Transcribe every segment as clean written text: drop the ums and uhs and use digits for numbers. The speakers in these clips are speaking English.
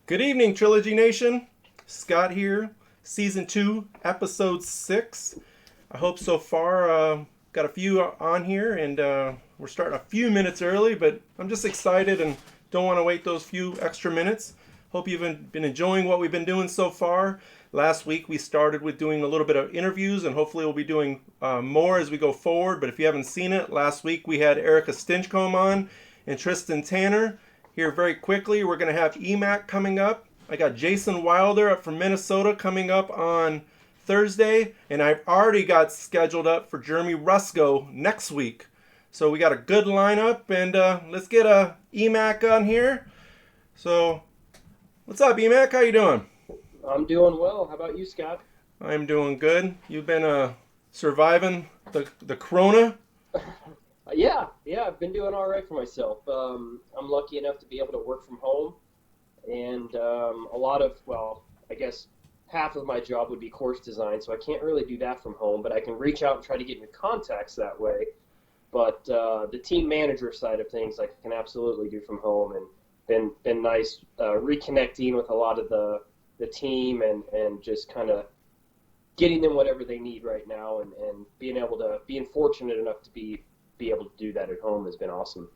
Good evening, Trilogy Nation. Scott here, Season 2, Episode 6. I hope so far got a few on here, and we're starting a few minutes early, but I'm just excited and don't want to wait those few extra minutes. Hope you've been enjoying what we've been doing so far. Last week we started with doing a little bit of interviews, and hopefully we'll be doing more as we go forward. But if you haven't seen it, last week we had Erica Stinchcomb on and Tristan Tanner. Here very quickly, we're going to have EMac coming up. I got Jason Wilder up from Minnesota coming up on Thursday, and I've already got scheduled up for Jeremy Rusko next week. So we got a good lineup, and let's get EMac on here. So, what's up, EMac? How you doing? I'm doing well. How about you, Scott? I'm doing good. You've been surviving the corona? Yeah, I've been doing all right for myself. I'm lucky enough to be able to work from home, and I guess half of my job would be course design, so I can't really do that from home, but I can reach out and try to get into contacts that way. But the team manager side of things, I can absolutely do from home, and been nice reconnecting with a lot of the team and just kind of getting them whatever they need right now, and being fortunate enough to be able to do that at home has been awesome.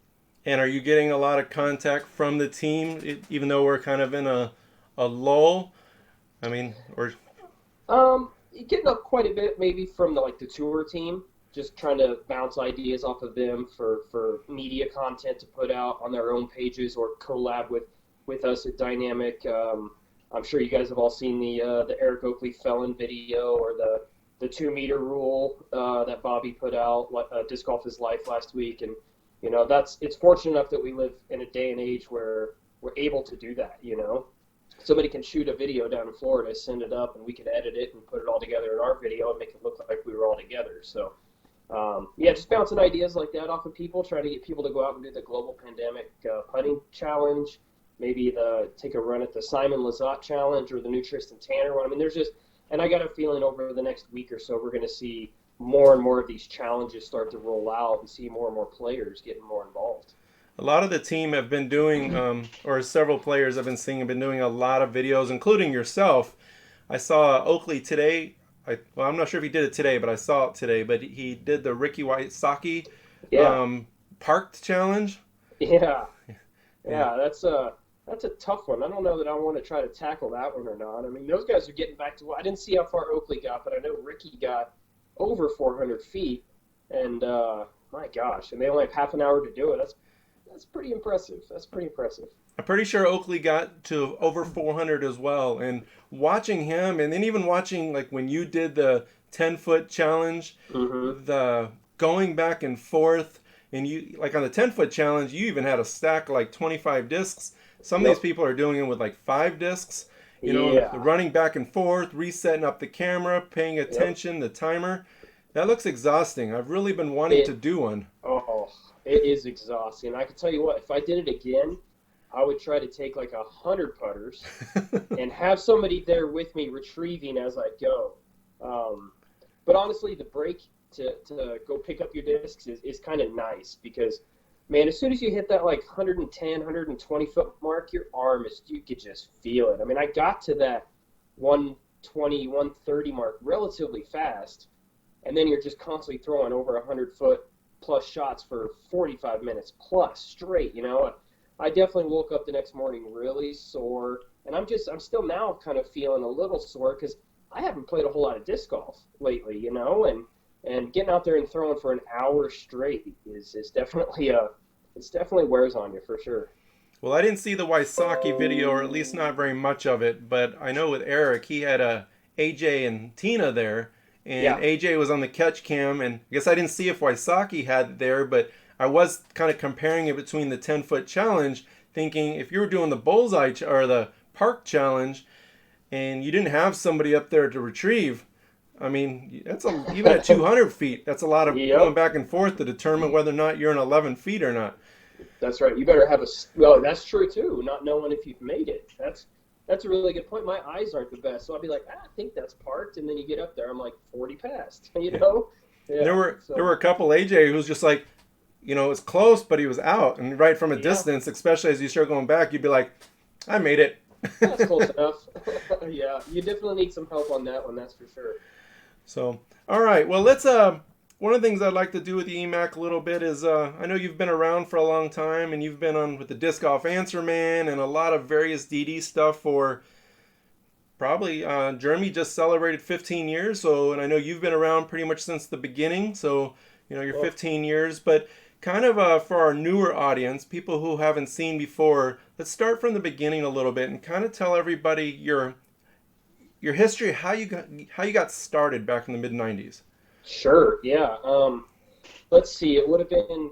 And are you getting a lot of contact from the team, even though we're kind of in a lull? I mean, or Getting up quite a bit maybe from the tour team, just trying to bounce ideas off of them for media content to put out on their own pages or collab with us at Dynamic. I'm sure you guys have all seen the Eric Oakley Felon video or the 2 meter rule that Bobby put out, Disc Golf is Life last week, and it's fortunate enough that we live in a day and age where we're able to do that. Somebody can shoot a video down in Florida, send it up, and we can edit it and put it all together in our video and make it look like we were all together. So just bouncing ideas like that off of people, trying to get people to go out and do the global pandemic putting challenge, maybe take a run at the Simon Lizotte challenge or the new Tristan Tanner one. I mean, and I got a feeling over the next week or so we're going to see more and more of these challenges start to roll out and see more and more players getting more involved. a lot of the team have been doing, or several players I've been seeing have been doing a lot of videos, including yourself. I saw Oakley today. I'm not sure if he did it today, but I saw it today. But he did the Ricky Wysocki Yeah, parked challenge. yeah, Yeah. yeah. That's a tough one. I don't know that I want to try to tackle that one or not. I mean, those guys are getting back to. I didn't see how far Oakley got, but I know Ricky got over 400 feet, and my gosh, and they only have half an hour to do it. That's pretty impressive. That's pretty impressive. I'm pretty sure Oakley got to over 400 as well. And watching him, and then even watching like when you did the 10-foot challenge, Hmm. the going back and forth, and you like on the 10-foot challenge, you even had a stack of like 25 discs. Some of these Yep. people are doing it with like 5 discs. The Yeah. running back and forth, resetting up the camera, paying Yep. attention, the timer. That looks exhausting. I've really been wanting to It. do one. Oh, it is exhausting. I can tell you what. If I did it again, I would try to take like 100 putters and have somebody there with me retrieving as I go. Um, but honestly, the break to go pick up your discs is kind of nice because, man, as soon as you hit that like 110, 120 foot mark, you could just feel it. I mean, I got to that 120, 130 mark relatively fast, and then you're just constantly throwing over 100 foot plus shots for 45 minutes plus straight. I definitely woke up the next morning really sore, and I'm still now kind of feeling a little sore because I haven't played a whole lot of disc golf lately, and getting out there and throwing for an hour straight is definitely it's definitely wears on you for sure. Well, I didn't see the Wysocki video, or at least not very much of it, but I know with Eric, he had AJ and Tina there, and Yeah. AJ was on the catch cam, and I guess I didn't see if Wysocki had it there, but I was kind of comparing it between the 10-foot challenge, thinking if you were doing the bullseye or the park challenge, and you didn't have somebody up there to retrieve, I mean, even at 200 feet, that's a lot of going Yep. back and forth to determine whether or not you're in 11 feet or not. That's right. You better have well, that's true too. Not knowing if you've made it. That's a really good point. My eyes aren't the best, so I'll be like, I think that's parked, and then you get up there, I'm like 40 past. You Yeah. know? There Yeah. were there So were a couple AJ who's just like, it's close, but he was out, and right from a yeah, distance, especially as you start going back, you'd be like, I made it. That's close enough. Yeah, you definitely need some help on that one. That's for sure. So, all right. Well, let's. One of the things I'd like to do with the EMac a little bit is I know you've been around for a long time and you've been on with the DiscGolf Answer Man and a lot of various DD stuff for probably Jeremy just celebrated 15 years. So, and I know you've been around pretty much since the beginning. So, you're Well, 15 years. But kind of for our newer audience, people who haven't seen before, let's start from the beginning a little bit and kind of tell everybody your history, how you got started back in the mid 90s. sure. Yeah. Let's see. It would have been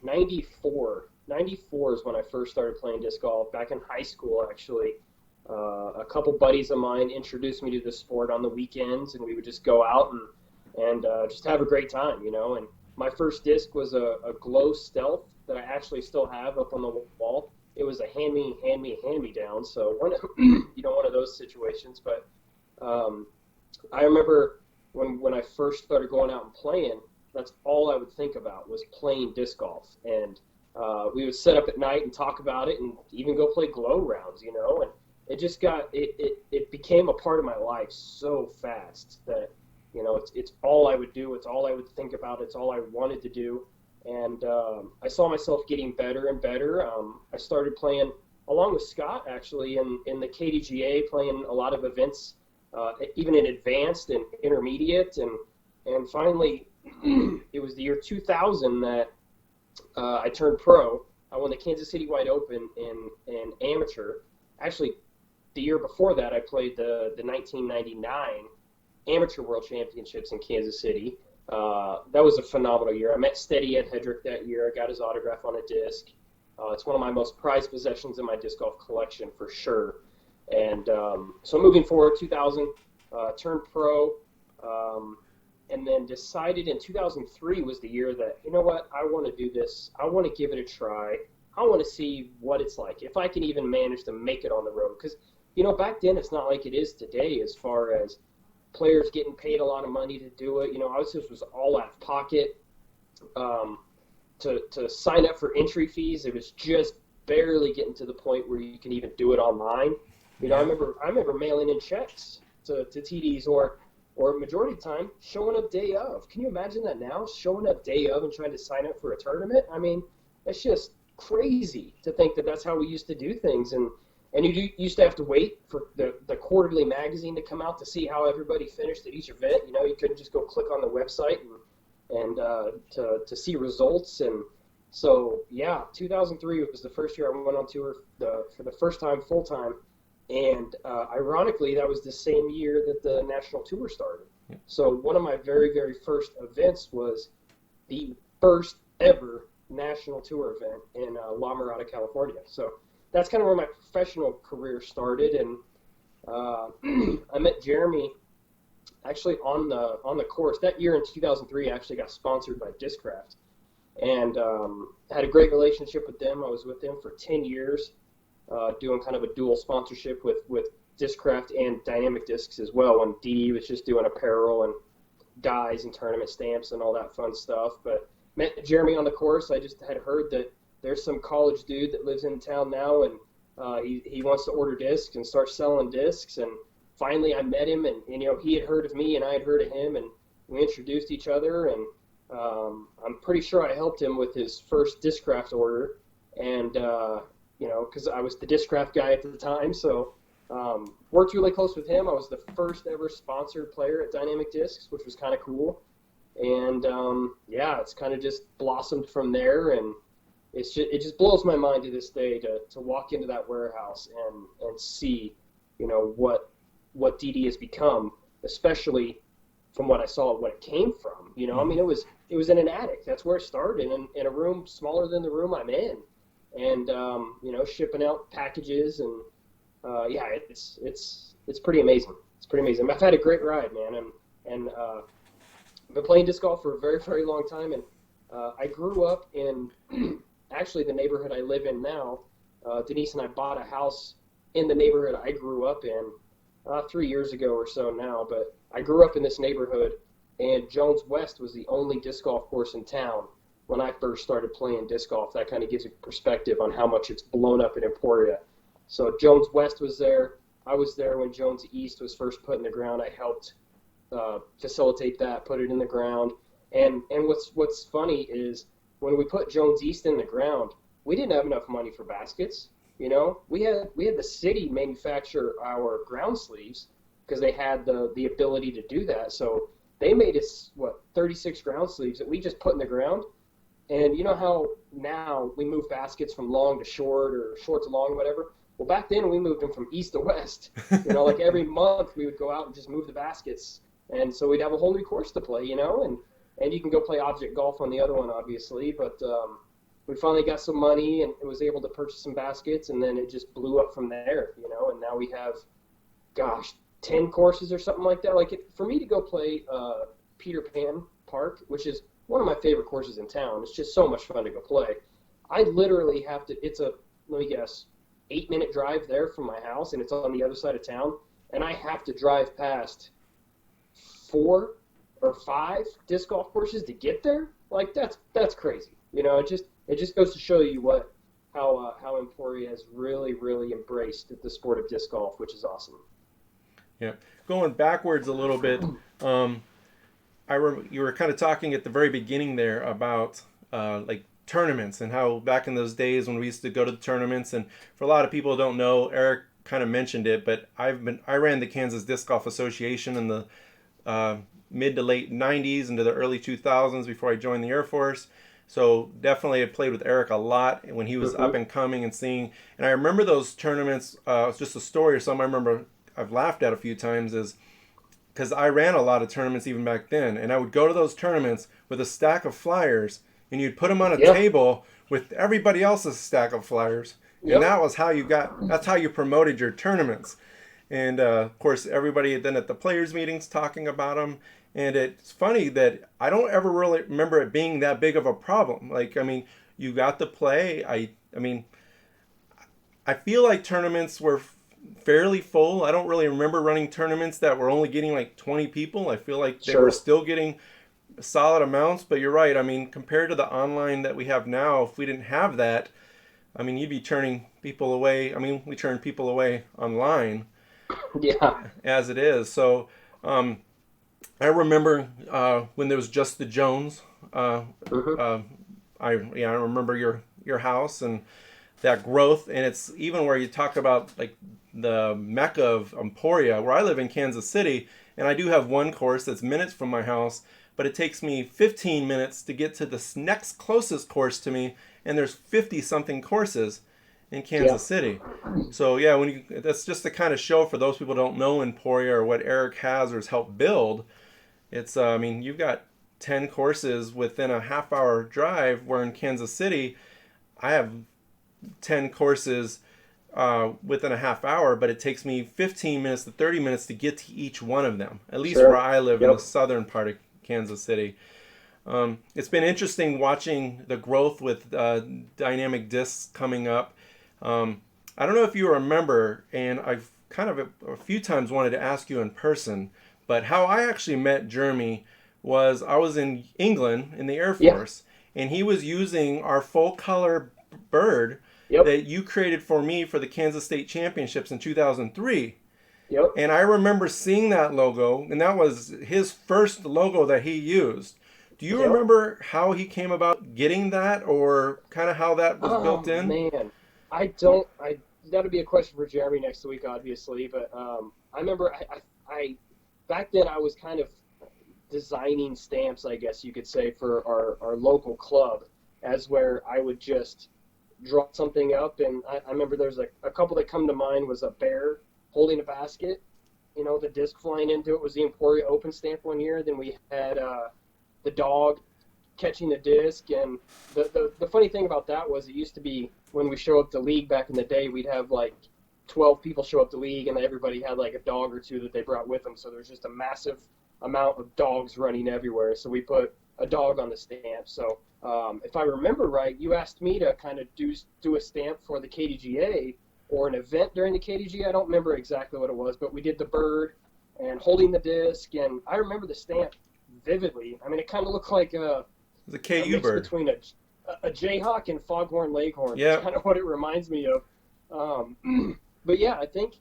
94. 94 is when I first started playing disc golf. Back in high school, actually. A couple buddies of mine introduced me to the sport on the weekends, and we would just go out and just have a great time, you know. And my first disc was a Glow Stealth that I actually still have up on the wall. It was a hand me down. So one of those situations. But um, I remember when I first started going out and playing, that's all I would think about was playing disc golf. And we would sit up at night and talk about it, and even go play glow rounds, you know. And it just it became a part of my life so fast that, you know, it's all I would do. It's all I would think about. It's all I wanted to do. And I saw myself getting better and better. I started playing along with Scott, actually, in the KDGA, playing a lot of events, even in advanced and intermediate. And finally, it was the year 2000 that I turned pro. I won the Kansas City Wide Open in amateur. Actually, the year before that, I played the 1999 Amateur World Championships in Kansas City. That was a phenomenal year. I met Steady Ed Hedrick that year. I got his autograph on a disc. It's one of my most prized possessions in my disc golf collection for sure. And so moving forward, 2000, turned pro, and then decided in 2003 was the year that, you know what, I want to do this. I want to give it a try. I want to see what it's like, if I can even manage to make it on the road. Because, you know, back then it's not like it is today as far as players getting paid a lot of money to do it. You know, I was all out of pocket. To sign up for entry fees, it was just barely getting to the point where you can even do it online. You know, Yeah. I remember mailing in checks to TDs or majority of the time showing up day of. Can you imagine that now? Showing up day of and trying to sign up for a tournament? I mean, it's just crazy to think that that's how we used to do things. And used to have to wait for the quarterly magazine to come out to see how everybody finished at each event. You know, you couldn't just go click on the website and to see results. And so, yeah, 2003 was the first year I went on tour for the first time full time. And ironically, that was the same year that the national tour started. Yeah. So one of my very, very first events was the first ever national tour event in La Mirada, California. So that's kind of where my professional career started. And I met Jeremy actually on the course that year in 2003. I actually got sponsored by Discraft, and had a great relationship with them. I was with them for 10 years, doing kind of a dual sponsorship with Discraft and DynamicDiscs as well. When DD was just doing apparel and dies and tournament stamps and all that fun stuff. But met Jeremy on the course. I just had heard that there's some college dude that lives in town now, and he wants to order discs and start selling discs. And finally I met him, and you know, he had heard of me and I had heard of him, and we introduced each other. And I'm pretty sure I helped him with his first Discraft order, and you know, because I was the Discraft guy at the time, so worked really close with him. I was the first ever sponsored player at DynamicDiscs, which was kind of cool. And yeah, it's kind of just blossomed from there. And it just blows my mind to this day to walk into that warehouse and see, you know, what DD has become, especially from what I saw, what it came from. You know, I mean, it was in an attic. That's where it started, in a room smaller than the room I'm in, and you know, shipping out packages. And yeah, it's pretty amazing. It's pretty amazing. I've had a great ride, man, and I've been playing disc golf for a very, very long time. And I grew up in actually the neighborhood I live in now. Denise and I bought a house in the neighborhood I grew up in 3 years ago or so now. But I grew up in this neighborhood, and Jones West was the only disc golf course in town when I first started playing disc golf. That kind of gives you perspective on how much it's blown up in Emporia. So Jones West was there. I was there when Jones East was first put in the ground. I helped facilitate that, put it in the ground. And what's funny is when we put Jones East in the ground, we didn't have enough money for baskets. You know, we had the city manufacture our ground sleeves because they had the ability to do that. So they made us 36 ground sleeves that we just put in the ground. And you know how now we move baskets from long to short or short to long, whatever. Well, back then we moved them from east to west. You know, like every month we would go out and just move the baskets, and so we'd have a whole new course to play. You know, and you can go play object golf on the other one, obviously. But we finally got some money and was able to purchase some baskets, and then it just blew up from there. You know, and now we have, 10 courses or something like that. Like for me to go play Peter Pan Park, which is one of my favorite courses in town. It's just so much fun to go play. I literally have to. It's let me guess. 8-minute drive there from my house, and it's on the other side of town, and I have to drive past 4 or 5 disc golf courses to get there. Like that's crazy. You know, it just goes to show you how Emporia has really embraced the sport of disc golf, which is awesome. Yeah, going backwards a little bit. You were kind of talking at the very beginning there about like tournaments and how back in those days when we used to go to the tournaments, and for a lot of people who don't know, Eric kind of mentioned it, but I ran the Kansas Disc Golf Association in the mid to late 90s into the early 2000s before I joined the Air Force. So definitely I played with Eric a lot when he was up and coming and seeing, and I remember those tournaments. It's just a story or something I remember I've laughed at a few times is because I ran a lot of tournaments even back then, and I would go to those tournaments with a stack of flyers, and you'd put them on a table with everybody else's stack of flyers. And that was how that's how you promoted your tournaments. And of course, everybody then at the players meetings talking about them. And it's funny that I don't ever really remember it being that big of a problem. Like, I mean, you got to play. I mean, I feel like tournaments were fairly full. I don't really remember running tournaments that were only getting like 20 people. I feel like they were still getting solid amounts, but you're right. I mean, compared to the online that we have now, if we didn't have that, I mean, you'd be turning people away. I mean, we turn people away online as it is. So I remember when there was just the Jones. I remember your house and that growth, and it's even where you talk about like the mecca of Emporia, where I live in Kansas City, and I do have one course that's minutes from my house, but it takes me 15 minutes to get to the next closest course to me, and there's 50 something courses in Kansas City. So yeah, that's just the kind of show for those people who don't know Emporia or what Eric has or has helped build. It's I mean, you've got 10 courses within a half-hour drive, where in Kansas City I have 10 courses within a half hour, but it takes me 15 minutes to 30 minutes to get to each one of them, at least where I live in the southern part of Kansas City. It's been interesting watching the growth with DynamicDiscs coming up. I don't know if you remember, and I've kind of a few times wanted to ask you in person, but how I actually met Jeremy was I was in England in the Air Force, and he was using our full color bird that you created for me for the Kansas State Championships in 2003. And I remember seeing that logo, and that was his first logo that he used. Do you remember how he came about getting that, or kind of how that was built in? Man, that'll be a question for Jeremy next week, obviously. But I remember I back then I was kind of designing stamps, I guess you could say, for our local club, as where I would just draw something up, and I remember there's a couple that come to mind was a bear holding a basket, you know, the disc flying into it was the Emporia Open stamp one year. Then we had the dog catching the disc, and the funny thing about that was it used to be when we show up to league back in the day, we'd have like 12 people show up to league, and everybody had like a dog or two that they brought with them, so there's just a massive amount of dogs running everywhere, so we put a dog on the stamp. So if I remember right, you asked me to kind of do a stamp for the KDGA or an event during the KDGA. I don't remember exactly what it was, but we did the bird and holding the disc, and I remember the stamp vividly. I mean, it kind of looked like the KU bird between a Jayhawk and Foghorn Leghorn. Yeah, That's kind of what it reminds me of. but yeah, I think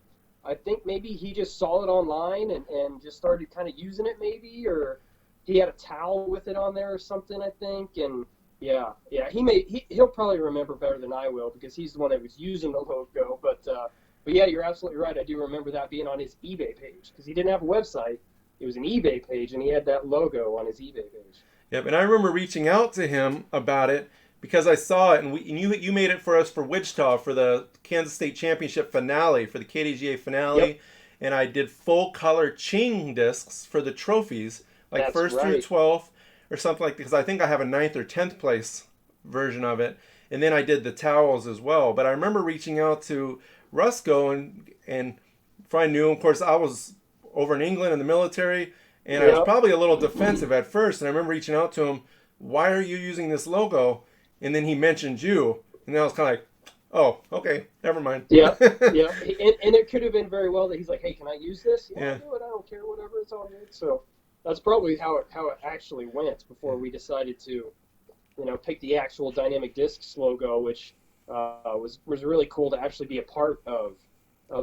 maybe he just saw it online and just started kind of using it maybe, or he had a towel with it on there or something, I think. And yeah, he'll probably remember better than I will because he's the one that was using the logo. But yeah, you're absolutely right. I do remember that being on his eBay page because he didn't have a website. It was an eBay page, and he had that logo on his eBay page. Yep, and I remember reaching out to him about it because I saw it, and you made it for us for Wichita for the Kansas State Championship finale for the KDGA finale, Yep, and I did full color Ching discs for the trophies, like that's first through right. 12th or something like that. Because I think I have a ninth or 10th place version of it, and then I did the towels as well. But I remember reaching out to Rusco and I knew him. Of course, I was over in England in the military, and I was Yep. probably a little defensive at first. And I remember reaching out to him, "Why are you using this logo?" And then he mentioned you, and I was kind of like, "Oh, okay, never mind." Yeah, yeah, and it could have been very well that he's like, "Hey, can I use this?" Yeah, Yeah, do it. I don't care, whatever. It's all good. So that's probably how it actually went before we decided to, pick the actual Dynamic Discs logo, which was really cool to actually be a part of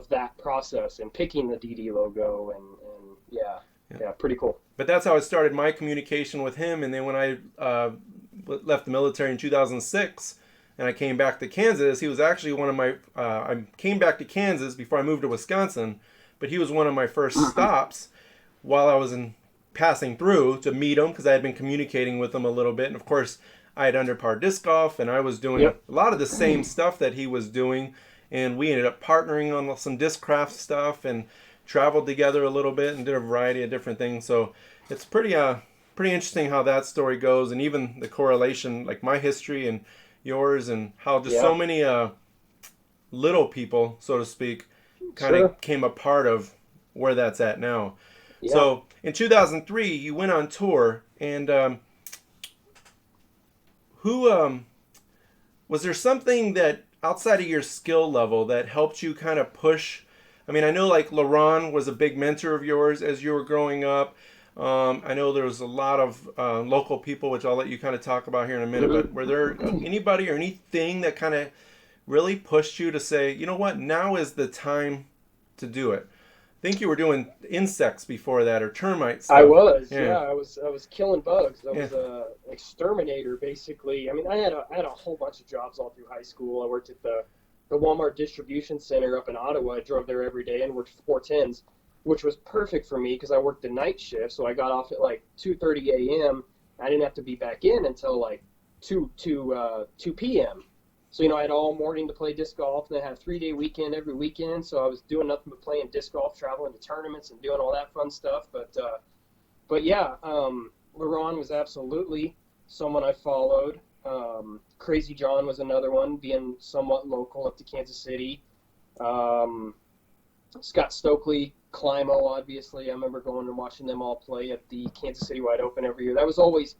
that process and picking the DD logo and yeah, yeah. yeah, pretty cool. But that's how I started my communication with him. And then when I left the military in 2006 and I came back to Kansas, he was actually one of my. I came back to Kansas before I moved to Wisconsin, but he was one of my first stops while I was in passing through to meet him because I had been communicating with him a little bit. And of course, I had under par disc golf and I was doing Yep. a lot of the same stuff that he was doing. And we ended up partnering on some discraft stuff and traveled together a little bit and did a variety of different things. So it's pretty interesting how that story goes, and even the correlation, like my history and yours, and how just Yeah. so many little people, so to speak, kind Sure. of came a part of where that's at now. Yeah. So in 2003, you went on tour, and who was there something that outside of your skill level that helped you kind of push? I mean, I know like LaRon was a big mentor of yours as you were growing up. I know there was a lot of local people, which I'll let you kind of talk about here in a minute. But were there anybody or anything that kind of really pushed you to say, you know what, now is the time to do it? I think you were doing insects before that or termite I stuff. was, Yeah, yeah, I was killing bugs. I yeah, was a exterminator basically. I mean, I had a whole bunch of jobs all through high school. I worked at the Walmart distribution center up in Ottawa. I drove there every day and worked 410s, which was perfect for me because I worked the night shift, so I got off at like 2:30 a.m. I didn't have to be back in until like 2 p.m. So I had all morning to play disc golf, and I had a 3-day weekend every weekend. So I was doing nothing but playing disc golf, traveling to tournaments, and doing all that fun stuff. But yeah, LaRon was absolutely someone I followed. Crazy John was another one, being somewhat local up to Kansas City. Um, Scott Stokely, Climo, obviously. I remember going and watching them all play at the Kansas City Wide Open every year. That was always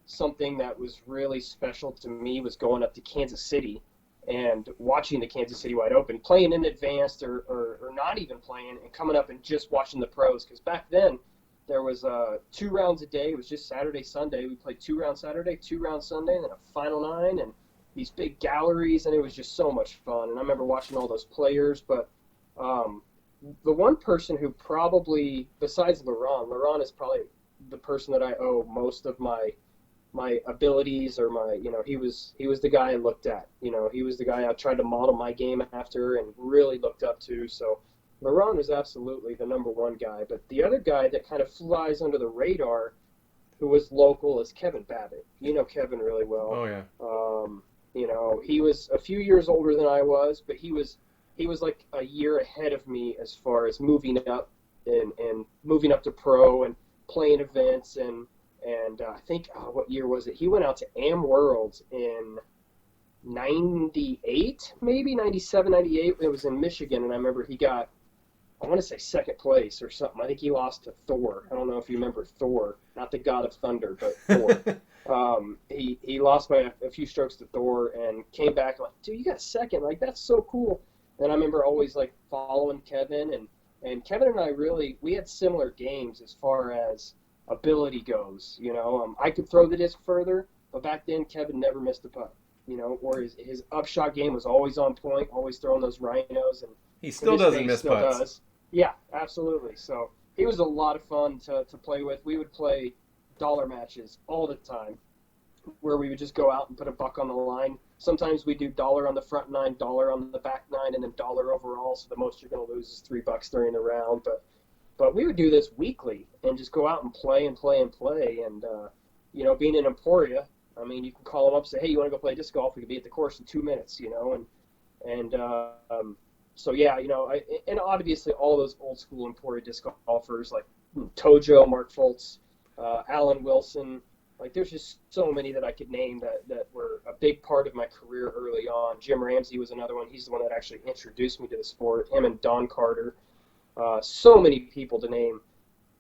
something that was really special to me, was going up to Kansas City and watching the Kansas City Wide Open, playing in advance or not even playing, and coming up and just watching the pros. Because back then, there was 2 rounds a day. It was just Saturday, Sunday. We played 2 rounds Saturday, 2 rounds Sunday, and then a final nine, and these big galleries, and it was just so much fun. And I remember watching all those players. But um, the one person who probably, besides LaRon is probably the person that I owe most of my abilities, or he was the guy I looked at. He was the guy I tried to model my game after and really looked up to. So LaRon was absolutely the number one guy. But the other guy that kind of flies under the radar, who was local, is Kevin Babbitt. You know Kevin really well. oh yeah, He was a few years older than I was, but he was like a year ahead of me as far as moving up and moving up to pro and playing events. And I think, what year was it? He went out to Am Worlds in 98, maybe 97, 98. It was in Michigan, and I remember he got, I want to say, second place or something. I think he lost to Thor. I don't know if you remember Thor, not the god of thunder, but Thor. He lost by a few strokes to Thor and came back like, dude, you got second. Like, that's so cool. And I remember always like following Kevin, and Kevin and I we had similar games as far as ability goes. I could throw the disc further, but back then Kevin never missed a putt. Or his upshot game was always on point, always throwing those rhinos, He to still this doesn't day miss still putts. does. Yeah, absolutely. So he was a lot of fun to play with. We would play dollar matches all the time, where we would just go out and put a buck on the line. Sometimes we do dollar on the front nine, dollar on the back nine, and then dollar overall. So the most you're going to lose is $3 during the round. But we would do this weekly and just go out and play and play and play. And being in Emporia, I mean, you can call them up and say, hey, you want to go play disc golf? We could be at the course in 2 minutes, So yeah, and obviously all those old school Emporia disc golfers like Tojo, Mark Foltz, Alan Wilson. Like, there's just so many that I could name that were a big part of my career early on. Jim Ramsey was another one. He's the one that actually introduced me to the sport. Him and Don Carter. So many people to name.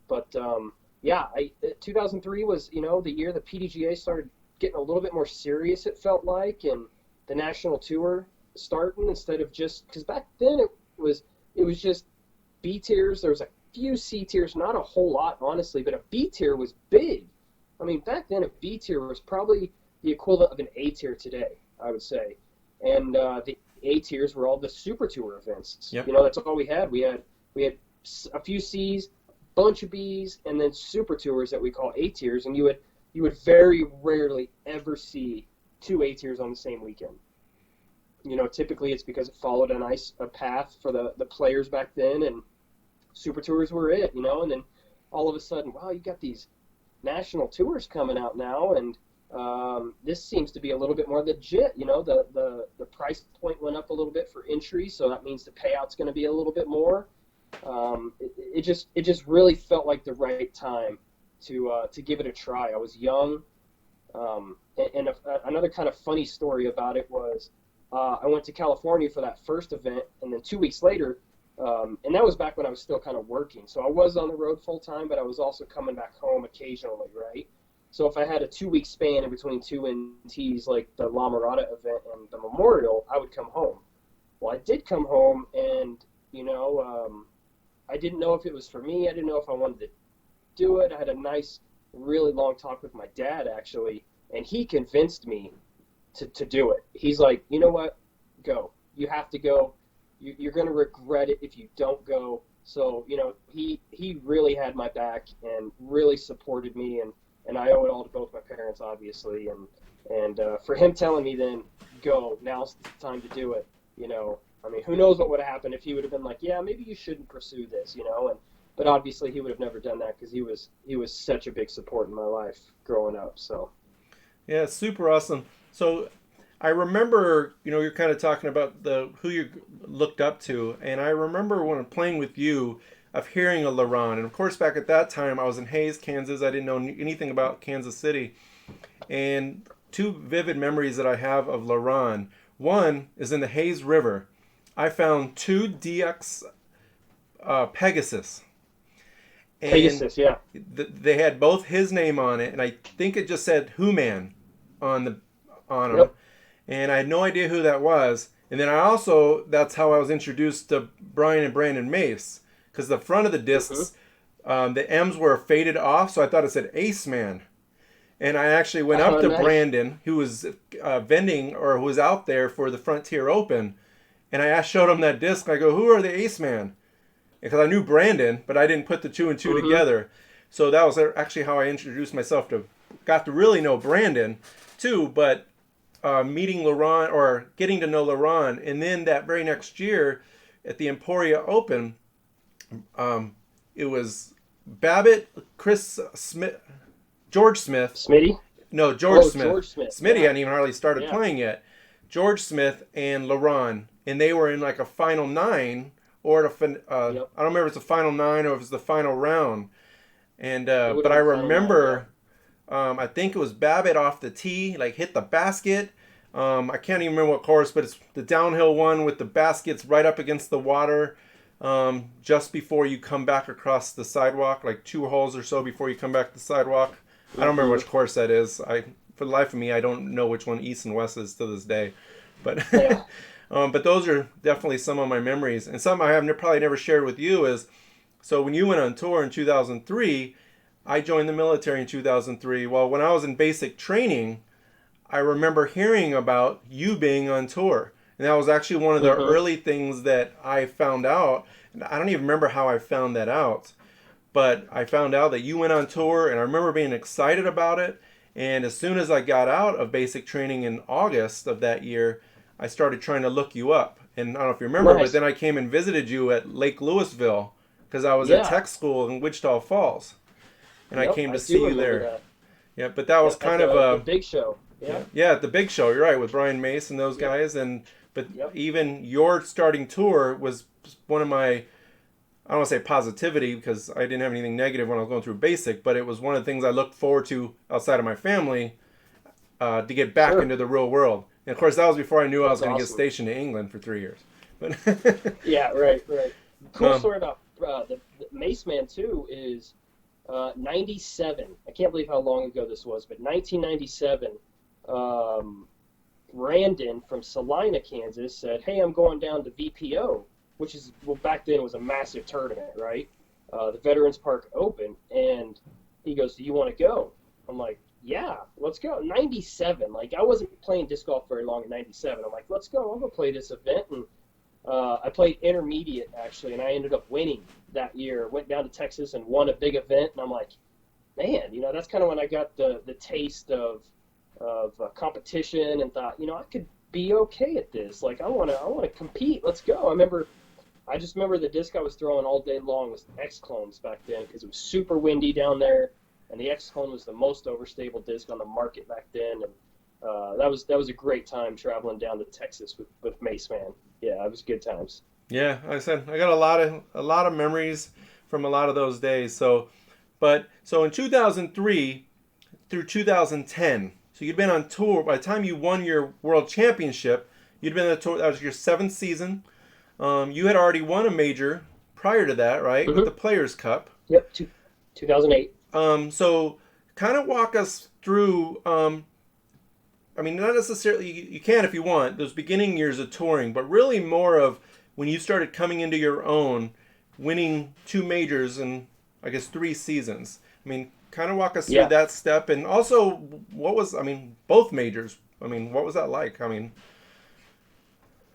But 2003 was, the year the PDGA started getting a little bit more serious, it felt like, and the national tour starting instead of just, because back then it was just B tiers. There was a few C tiers, not a whole lot, honestly, but a B tier was big. I mean, back then a B tier was probably the equivalent of an A tier today, I would say. And the A tiers were all the super tour events. Yep. That's all we had. We had a few C's, bunch of B's, and then super tours that we call A tiers. And you would very rarely ever see 2 A tiers on the same weekend. Typically it's because it followed a path for the players back then, and super tours were it, and then all of a sudden, wow, you got these national tours coming out now, and this seems to be a little bit more legit. The price point went up a little bit for entry, so that means the payout's going to be a little bit more. It just really felt like the right time to give it a try. I was young, and another kind of funny story about it was I went to California for that first event, and then 2 weeks later, and that was back when I was still kind of working. So I was on the road full time, but I was also coming back home occasionally, right? So if I had a 2-week span in between two NTs, like the La Mirada event and the Memorial, I would come home. Well, I did come home, and, I didn't know if it was for me. I didn't know if I wanted to do it. I had a nice, really long talk with my dad, actually, and he convinced me to do it. He's like, you know what? Go. You have to go. You're going to regret it if you don't go. So, he really had my back and really supported me, and I owe it all to both my parents, obviously. And for him telling me then, go, now's the time to do it, I mean, who knows what would have happened if he would have been like, yeah, maybe you shouldn't pursue this, but obviously he would have never done that because he was such a big support in my life growing up. So Yeah, super awesome. So I remember, you're kind of talking about who you looked up to, and I remember when playing with you of hearing of LaRon. And of course, back at that time, I was in Hays, Kansas. I didn't know anything about Kansas City. And 2 vivid memories that I have of LaRon. One is in the Hays River. I found 2 DX Pegasus. And Pegasus, yeah. They had both his name on it, and I think it just said Who Man on them. Yep. And I had no idea who that was. And then that's how I was introduced to Brian and Brandon Mace, because the front of the discs, the M's were faded off, so I thought it said Ace Man. And I actually went up to Nice. Brandon, who was vending or who was out there for the Frontier Open, and I showed him that disc. And I go, who are the Ace Man? Because I knew Brandon, but I didn't put the 2 and 2 together. So that was actually how I introduced myself got to really know Brandon too, but meeting LaRon or getting to know LaRon. And then that very next year at the Emporia Open, it was Babbitt, Chris Smith, George Smith. Smitty? No, George Smith. George Smith. Smitty Yeah. hadn't even hardly started playing yet. George Smith and LaRon. And they were in like a final 9 or I don't remember if it's a final 9 or if it's the final round. And but I remember, I think it was Babbitt off the tee, like hit the basket. I can't even remember what course, but it's the downhill one with the baskets right up against the water, just before you come back across the sidewalk, like 2 holes or so before you come back to the sidewalk. I don't remember which course that is. For the life of me, I don't know which one East and West is to this day. But but those are definitely some of my memories. And some I have probably never shared with you is, so when you went on tour in 2003, I joined the military in 2003. Well, when I was in basic training, I remember hearing about you being on tour. And that was actually one of the Mm-hmm. early things that I found out. And I don't even remember how I found that out, but I found out that you went on tour, and I remember being excited about it. And as soon as I got out of basic training in August of that year, I started trying to look you up. And I don't know if you remember, but Nice. then I came and visited you at Lake Louisville because I was at Yeah. tech school in Wichita Falls, and I Yep. came I to see do you remember there. that. Yeah, but that was Yep. At kind of the a big show. Yeah. yeah at the big show. You're right, with Brian Mace and those Yep. guys, and but Yep. even your starting tour was one of my, I don't want to say positivity because I didn't have anything negative when I was going through basic, but it was one of the things I looked forward to outside of my family, to get back Sure. into the real world. And of course, that was before I knew I was That's going to get awesome. stationed to England for 3 years. But Yeah. Right. Right. Cool um, story about the Mace Man too is 97. I can't believe how long ago this was, but 1997. Um, Brandon from Salina, Kansas said, "Hey, I'm going down to VPO, which is, well, back then it was a massive tournament, right? The Veterans Park Open." And he goes, "Do you want to go?" I'm like, "Yeah, let's go." 97, like I wasn't playing disc golf very long in 97. I'm like, "Let's go. I'm gonna play this event." And I played intermediate actually, and I ended up winning that year. Went down to Texas and won a big event, and I'm like, man, that's kind of when I got the taste of competition and thought, I could be okay at this. Like I want to compete. Let's go. I just remember the disc I was throwing all day long was X clones back then because it was super windy down there, and the X clone was the most overstable disc on the market back then. And that was a great time traveling down to Texas with Mace Man. Yeah, it was good times. yeah, like I said, I got a lot of memories from a lot of those days. So in 2003 through 2010, so you'd been on tour by the time you won your world championship. You'd been on the tour. That was your seventh season. You had already won a major prior to that, right, with the Mm-hmm. Players Cup. Yep, 2008. So kind of walk us through. I mean, not necessarily. You can if you want those beginning years of touring, but really more of when you started coming into your own, winning two majors in, I guess, 3 seasons. I mean, kind of walk us through Yeah. that step, and also what was, I mean, both majors. I mean, what was that like? I mean,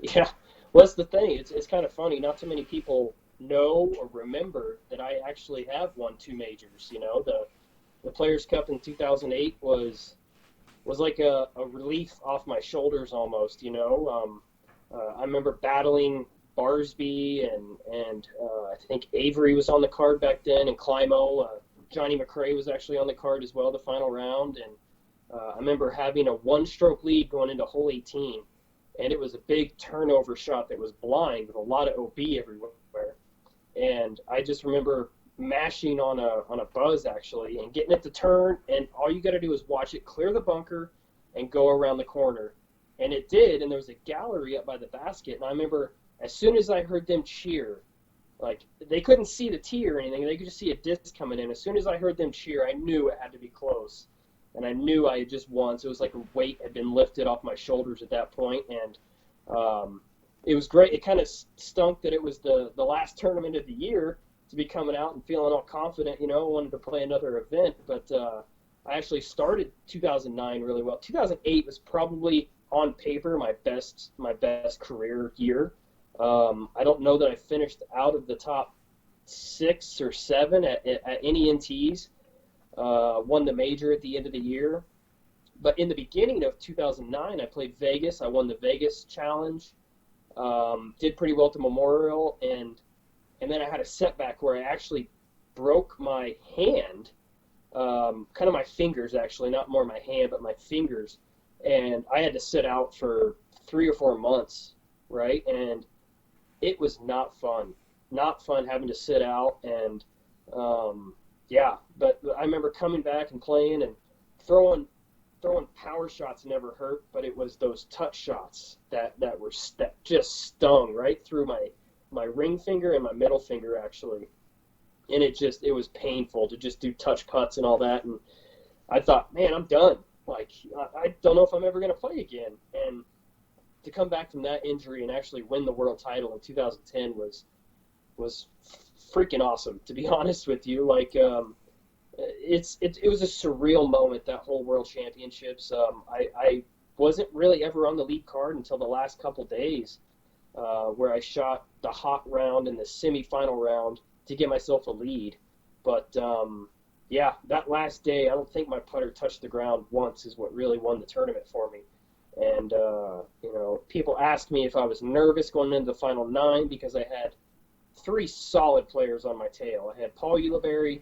Yeah, well, that's the thing. It's kind of funny. Not too many people know or remember that I actually have won two majors. The Players Cup in 2008 was like a relief off my shoulders almost. I remember battling Barsby and I think Avery was on the card back then, and Climo. Johnny McCrae was actually on the card as well, the final round, and I remember having a one-stroke lead going into hole 18, and it was a big turnover shot that was blind with a lot of OB everywhere. And I just remember mashing on a buzz actually and getting it to turn, and all you got to do is watch it clear the bunker and go around the corner. And it did, and there was a gallery up by the basket, and I remember as soon as I heard them cheer, like they couldn't see the tee or anything, they could just see a disc coming in. As soon as I heard them cheer, I knew it had to be close, and I knew I had just won. So it was like a weight had been lifted off my shoulders at that point, and it was great. It kind of stunk that it was the last tournament of the year to be coming out and feeling all confident, wanted to play another event. But I actually started 2009 really well. 2008 was probably on paper my best career year. I don't know that I finished out of the top 6 or 7 at any NTs. Won the major at the end of the year. But in the beginning of 2009, I played Vegas. I won the Vegas Challenge. Did pretty well at the Memorial, and then I had a setback where I actually broke my hand, kind of my fingers actually, not more my hand, but my fingers, and I had to sit out for 3 or 4 months, right? And it was not fun having to sit out, and yeah. But I remember coming back and playing and throwing power shots never hurt, but it was those touch shots that just stung right through my ring finger and my middle finger actually, and it was painful to just do touch putts and all that, and I thought, man, I'm done. Like I don't know if I'm ever gonna play again, and to come back from that injury and actually win the world title in 2010 was freaking awesome, to be honest with you. Like it was a surreal moment, that whole world championships. I wasn't really ever on the lead card until the last couple days, where I shot the hot round and the semifinal round to get myself a lead. But yeah, that last day, I don't think my putter touched the ground once is what really won the tournament for me. And, people asked me if I was nervous going into the final 9 because I had 3 solid players on my tail. I had Paul Ulibarri,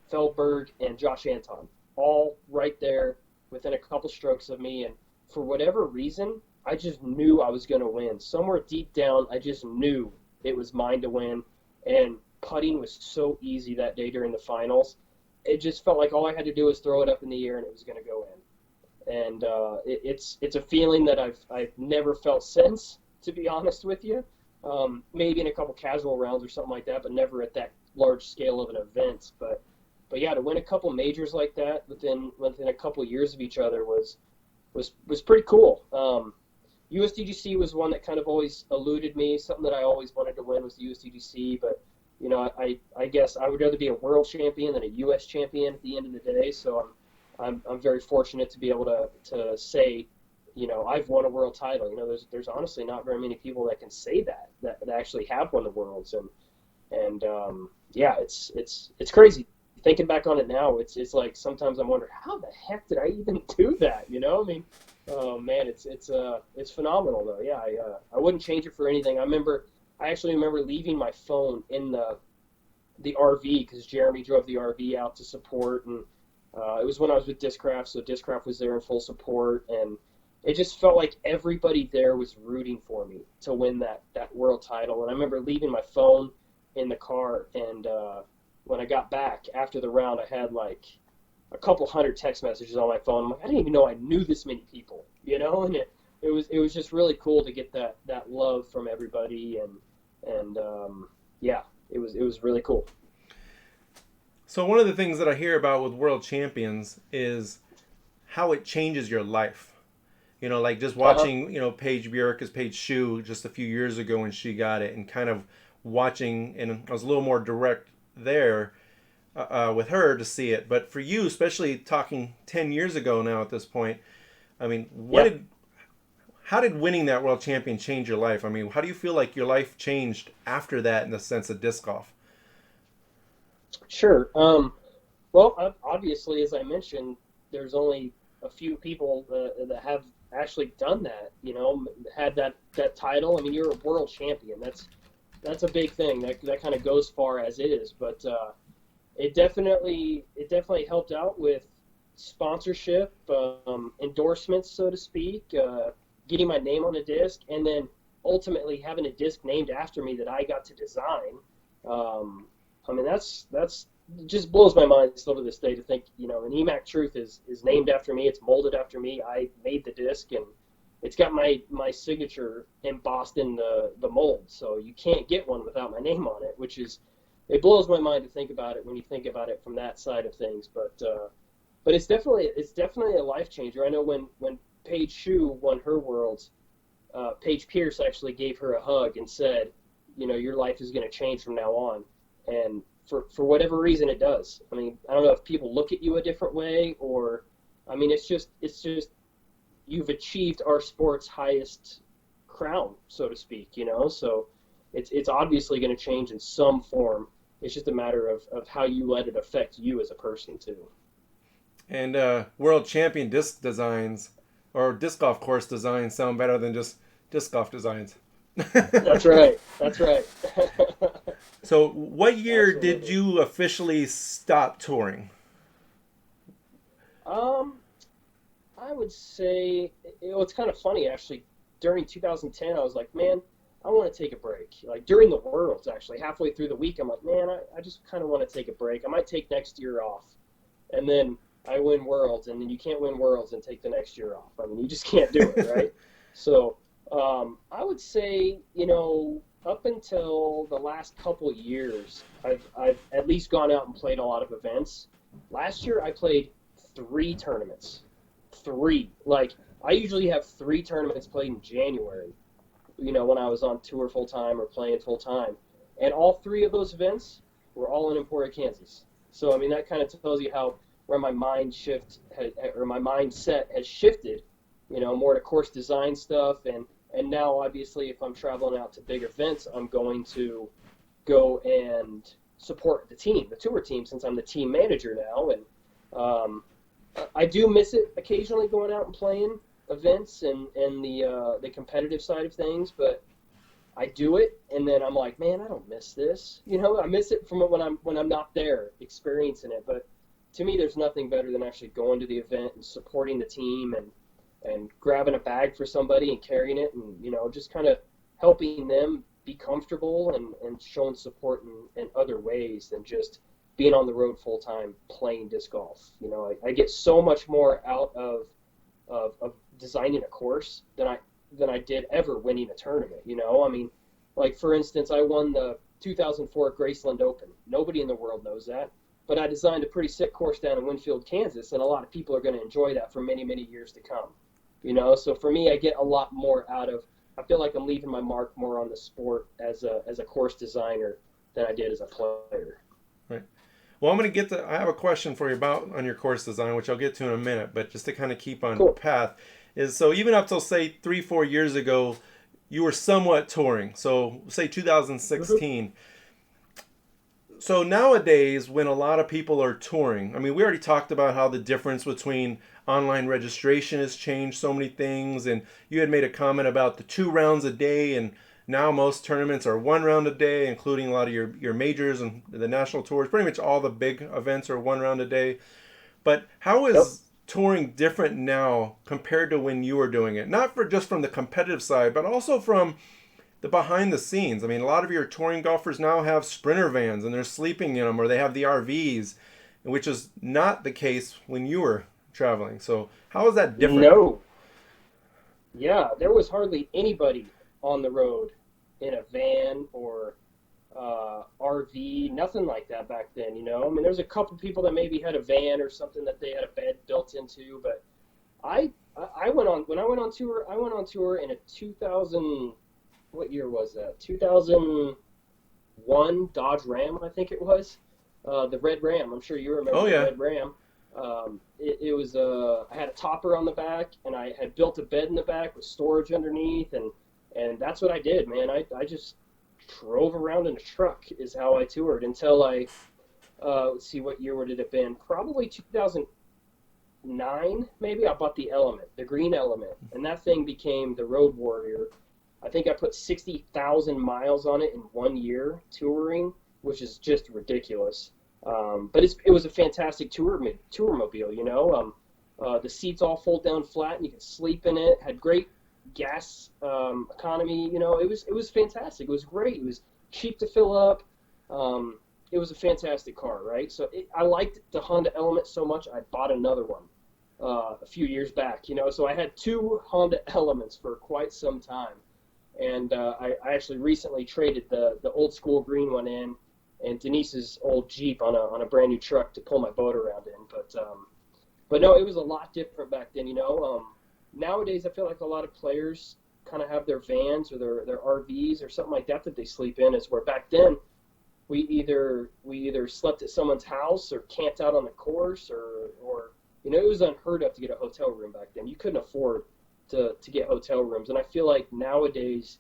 Feldberg, and Josh Anton, all right there within a couple strokes of me. And for whatever reason, I just knew I was going to win. Somewhere deep down, I just knew it was mine to win. And putting was so easy that day during the finals. It just felt like all I had to do was throw it up in the air and it was going to go in. And it's a feeling that I've never felt since, to be honest with you. Maybe in a couple casual rounds or something like that, but never at that large scale of an event. But yeah, to win a couple majors like that within a couple years of each other was pretty cool. USDGC was one that kind of always eluded me. Something that I always wanted to win was the USDGC, but I guess I would rather be a world champion than a U.S. champion at the end of the day. So I'm very fortunate to be able to say, I've won a world title. There's honestly not very many people that can say that actually have won the worlds, and yeah, it's crazy. Thinking back on it now, it's like sometimes I'm wondering how the heck did I even do that? I mean, oh man, it's phenomenal though. Yeah, I wouldn't change it for anything. I actually remember leaving my phone in the RV because Jeremy drove the RV out to support, and it was when I was with Discraft, so Discraft was there in full support, and it just felt like everybody there was rooting for me to win that world title. And I remember leaving my phone in the car, and when I got back after the round, I had like a couple hundred text messages on my phone. I'm like, I didn't even know I knew this many people, and it was just really cool to get that love from everybody, and yeah, it was really cool. So one of the things that I hear about with world champions is how it changes your life. Like just watching, Paige Bjorka's Paige Shoe just a few years ago when she got it, and kind of watching, and I was a little more direct there with her to see it. But for you, especially talking 10 years ago now at this point, I mean, how did winning that world champion change your life? I mean, how do you feel like your life changed after that in the sense of disc golf? Sure. Well, obviously, as I mentioned, there's only a few people that have actually done that, had that title. I mean, you're a world champion. That's a big thing. That kind of goes far as is. But it definitely helped out with sponsorship, endorsements, so to speak, getting my name on a disc, and then ultimately having a disc named after me that I got to design. I mean, that's just blows my mind still to this day to think, an EMac Truth is named after me. It's molded after me. I made the disc, and it's got my signature embossed in the mold. So you can't get one without my name on it, it blows my mind to think about it when you think about it from that side of things. But it's definitely a life changer. I know when Paige Shoe won her worlds, Paige Pierce actually gave her a hug and said, your life is going to change from now on. And for whatever reason, it does. I mean, I don't know if people look at you a different way, or, I mean, it's just you've achieved our sport's highest crown, so to speak, so it's obviously going to change in some form. It's just a matter of how you let it affect you as a person too. And world champion disc designs or disc golf course designs sound better than just disc golf designs. That's right. So what year Absolutely. did you officially stop touring? I would say, it's kind of funny actually. During 2010, I was like, man, I want to take a break. Like during the Worlds, actually, halfway through the week, I'm like, man, I just kind of want to take a break. I might take next year off. And then I win Worlds, and then you can't win Worlds and take the next year off. I mean, you just can't do it, right? So I would say, up until the last couple years, I've at least gone out and played a lot of events. Last year, I played 3 tournaments. 3. Like, I usually have 3 tournaments played in January, when I was on tour full-time or playing full-time. And all 3 of those events were all in Emporia, Kansas. So, I mean, that kind of tells you where my mindset has shifted more to course design stuff. And now, obviously, if I'm traveling out to big events, I'm going to go and support the team, the tour team, since I'm the team manager now. And I do miss it occasionally, going out and playing events and the competitive side of things, but I do it, and then I'm like, man, I don't miss this. I miss it from when I'm not there experiencing it. But to me, there's nothing better than actually going to the event and supporting the team and grabbing a bag for somebody and carrying it, and just kind of helping them be comfortable and showing support in other ways than just being on the road full time playing disc golf. I get so much more out of designing a course than I did ever winning a tournament. I mean, like, for instance, I won the 2004 Graceland Open. Nobody in the world knows that, but I designed a pretty sick course down in Winfield, Kansas, and a lot of people are going to enjoy that for many, many years to come. So for me, I get a lot more out of. I feel like I'm leaving my mark more on the sport as a course designer than I did as a player. Right. Well, I'm going to get to. I have a question for you about on your course design, which I'll get to in a minute. But just to kind of keep on path, is so even up till say 3-4 years ago, you were somewhat touring. So say 2016. So nowadays, when a lot of people are touring, I mean, we already talked about how the difference between online registration has changed so many things, and you had made a comment about the 2 rounds a day, and now most tournaments are 1 round a day, including a lot of your majors and the national tours. Pretty much all the big events are 1 round a day. But how is touring different now compared to when you were doing it? Not for just from the competitive side, but also from the behind the scenes. I mean, a lot of your touring golfers now have sprinter vans and they're sleeping in them, or they have the RVs, which is not the case when you were traveling. So how is that different? No. Yeah, there was hardly anybody on the road in a van or RV, nothing like that back then. I mean, there's a couple people that maybe had a van or something that they had a bed built into, but I went on when I went on tour. I went on tour in a 2000. What year was that? 2001 Dodge Ram, I think it was. The red Ram. I'm sure you remember the red Ram. It was I had a topper on the back, and I had built a bed in the back with storage underneath, and that's what I did, man. I just drove around in a truck is how I toured until let's see, what year would it have been? Probably 2009, maybe. I bought the Element, the green Element, and that thing became the Road Warrior. I think I put 60,000 miles on it in 1 year touring, which is just ridiculous. But it was a fantastic tour mobile. The seats all fold down flat, and you can sleep in it. Had great gas economy. It was fantastic. It was great. It was cheap to fill up. It was a fantastic car, right? So I liked the Honda Element so much, I bought another one a few years back. So I had 2 Honda Elements for quite some time. And I actually recently traded the old school green one in, and Denise's old Jeep on a brand new truck to pull my boat around in. But no, it was a lot different back then. Nowadays I feel like a lot of players kind of have their vans or their RVs or something like that they sleep in. As where back then we either slept at someone's house or camped out on the course, or it was unheard of to get a hotel room back then. You couldn't afford to get hotel rooms. And I feel like nowadays,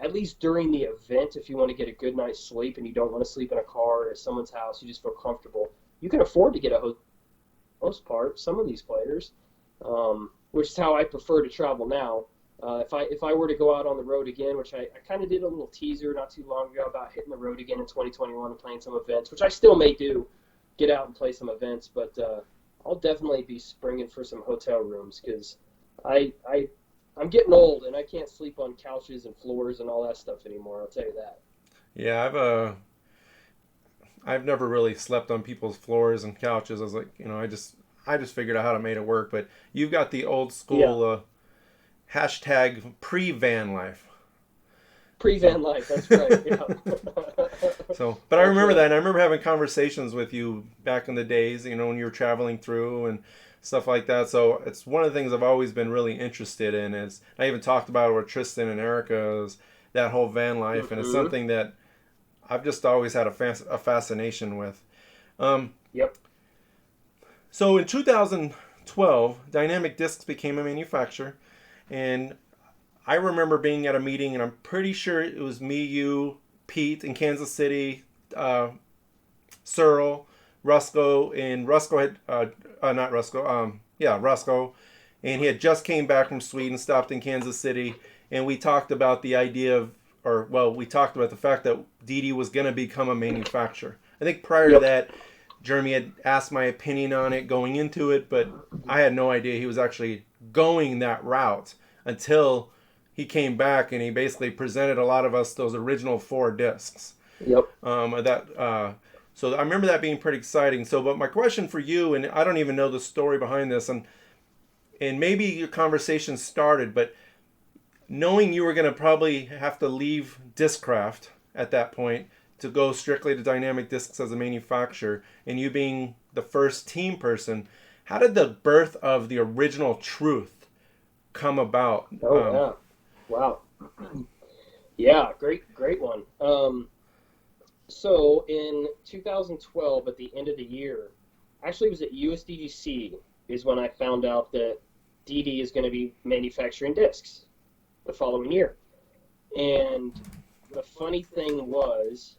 at least during the event, if you want to get a good night's sleep and you don't want to sleep in a car or at someone's house, you just feel comfortable, you can afford to get a hotel. Most part, some of these players, which is how I prefer to travel now. If I were to go out on the road again, which I kind of did a little teaser not too long ago about hitting the road again in 2021 and playing some events, which I still may do, get out and play some events, but I'll definitely be springing for some hotel rooms, because I'm getting old and I can't sleep on couches and floors and all that stuff anymore. I'll tell you that. Yeah, I've never really slept on people's floors and couches. I was like, I just figured out how to make it work. But you've got the old school hashtag pre-van life. Pre-van life, that's right. Yeah. But I remember that, and I remember having conversations with you back in the days, when you were traveling through and stuff like that. So it's one of the things I've always been really interested in. Is I even talked about it with Tristan and Erica, is that whole van life, and it's something that I've just always had a fascination with. Yep. So in 2012, DynamicDiscs became a manufacturer. And I remember being at a meeting, and I'm pretty sure it was me, you, Pete in Kansas City, Searle, Rusco, and Rusco had not Rusco, Rusco, and he had just came back from Sweden, stopped in Kansas City, and we talked about the idea of, we talked about the fact that DD was going to become a manufacturer. I think prior to that, Jeremy had asked my opinion on it going into it, but I had no idea he was actually going that route until he came back and he basically presented a lot of us those original 4 discs. Yep. So I remember that being pretty exciting. So, but my question for you, and I don't even know the story behind this, and maybe your conversation started, but knowing you were going to probably have to leave Discraft at that point to go strictly to DynamicDiscs as a manufacturer, and you being the first team person, how did the birth of the original Truth come about? Yeah. Wow. Yeah, great one. So in 2012, at the end of the year, actually it was at USDGC is when I found out that DD is going to be manufacturing discs the following year. And the funny thing was,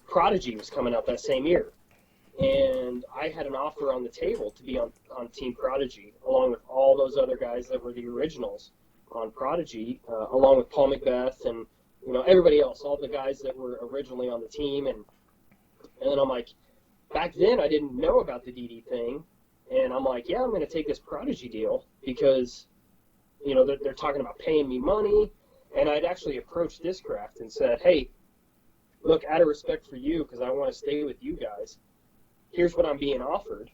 Prodigy was coming out that same year. And I had an offer on the table to be on Team Prodigy, along with all those other guys that were the originals on Prodigy, along with Paul Macbeth and everybody else, all the guys that were originally on the team. And then I'm like, back then I didn't know about the DD thing, and I'm like, yeah, I'm going to take this Prodigy deal because, they're talking about paying me money. And I'd actually approached Discraft and said, hey, look, out of respect for you, because I want to stay with you guys, here's what I'm being offered.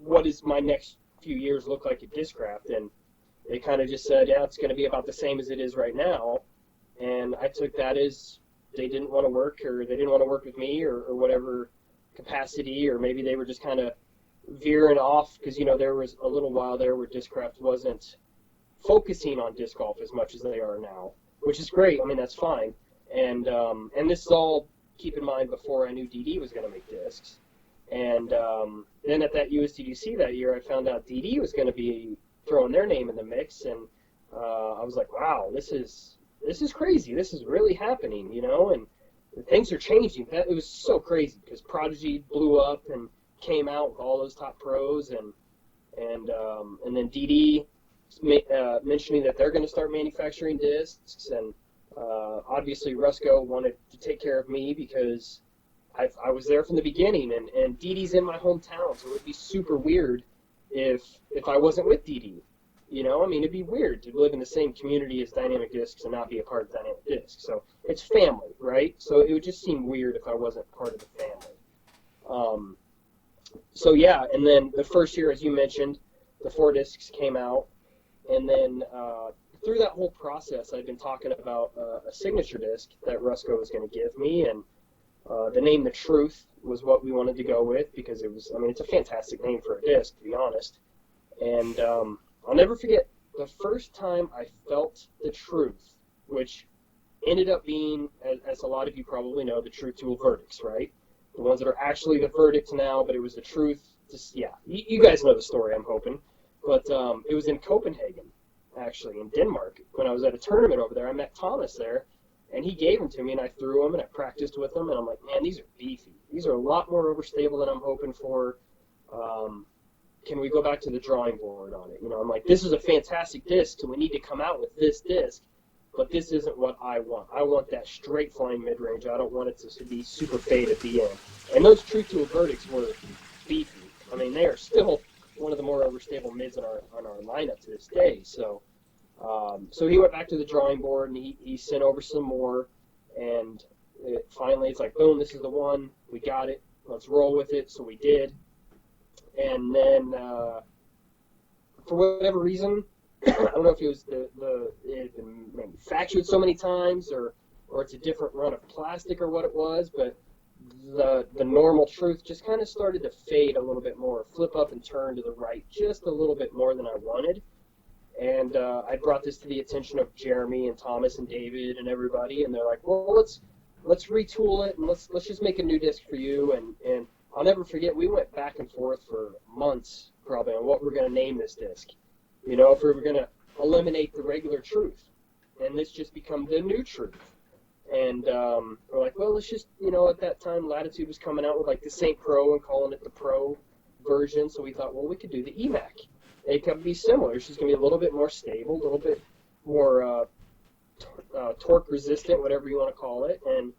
What does my next few years look like at Discraft? And they kind of just said, yeah, it's going to be about the same as it is right now. And I took that as they didn't want to work, or they didn't want to work with me, or whatever capacity, or maybe they were just kind of veering off because, there was a little while there where Discraft wasn't focusing on disc golf as much as they are now, which is great. I mean, that's fine. And this is all, keep in mind, before I knew DD was going to make discs. And then at that USDGC that year, I found out DD was going to be throwing their name in the mix, and I was like, wow, this is crazy. This is really happening, and things are changing. It was so crazy because Prodigy blew up and came out with all those top pros, and then DD mentioning that they're going to start manufacturing discs, and obviously Rusco wanted to take care of me because I was there from the beginning, and DD's in my hometown, so it would be super weird if I wasn't with DD. I mean, it'd be weird to live in the same community as DynamicDiscs and not be a part of DynamicDiscs. So it's family, right? So it would just seem weird if I wasn't part of the family. So yeah, and then the first year, as you mentioned, the 4 discs came out, and then through that whole process, I'd been talking about a signature disc that Rusco was going to give me, and the name The Truth was what we wanted to go with because it's a fantastic name for a disc, to be honest. And I'll never forget the first time I felt the truth, which ended up being, as a lot of you probably know, the Truth Tool verdicts, right? The ones that are actually the verdicts now, but it was the truth. You guys know the story, I'm hoping. But it was in Copenhagen, actually, in Denmark. When I was at a tournament over there, I met Thomas there, and he gave them to me, and I threw them, and I practiced with them, and I'm like, man, these are beefy. These are a lot more overstable than I'm hoping for. Can we go back to the drawing board on it? I'm like, this is a fantastic disc, so we need to come out with this disc, but this isn't what I want. I want that straight flying mid-range. I don't want it to be super fade at the end. And those Truth Tool verdicts were beefy. I mean, they are still one of the more overstable mids on our lineup to this day. So he went back to the drawing board, and he sent over some more, and finally it's like, boom, this is the one. We got it. Let's roll with it. So we did. And then, for whatever reason, I don't know if it was it had been manufactured so many times, or it's a different run of plastic or what it was, but the normal Truth just kind of started to fade a little bit more, flip up and turn to the right just a little bit more than I wanted. And I brought this to the attention of Jeremy and Thomas and David and everybody, and they're like, well, let's retool it and let's just make a new disc for you. And I'll never forget, we went back and forth for months probably on what we're going to name this disc. if we were going to eliminate the regular truth, and this just become the new truth. And we're like, well, let's just, at that time, Latitude was coming out with like the St. Pro and calling it the Pro version. So we thought, well, we could do the EMac. It could be similar. It's just going to be a little bit more stable, a little bit more torque resistant, whatever you want to call it. And,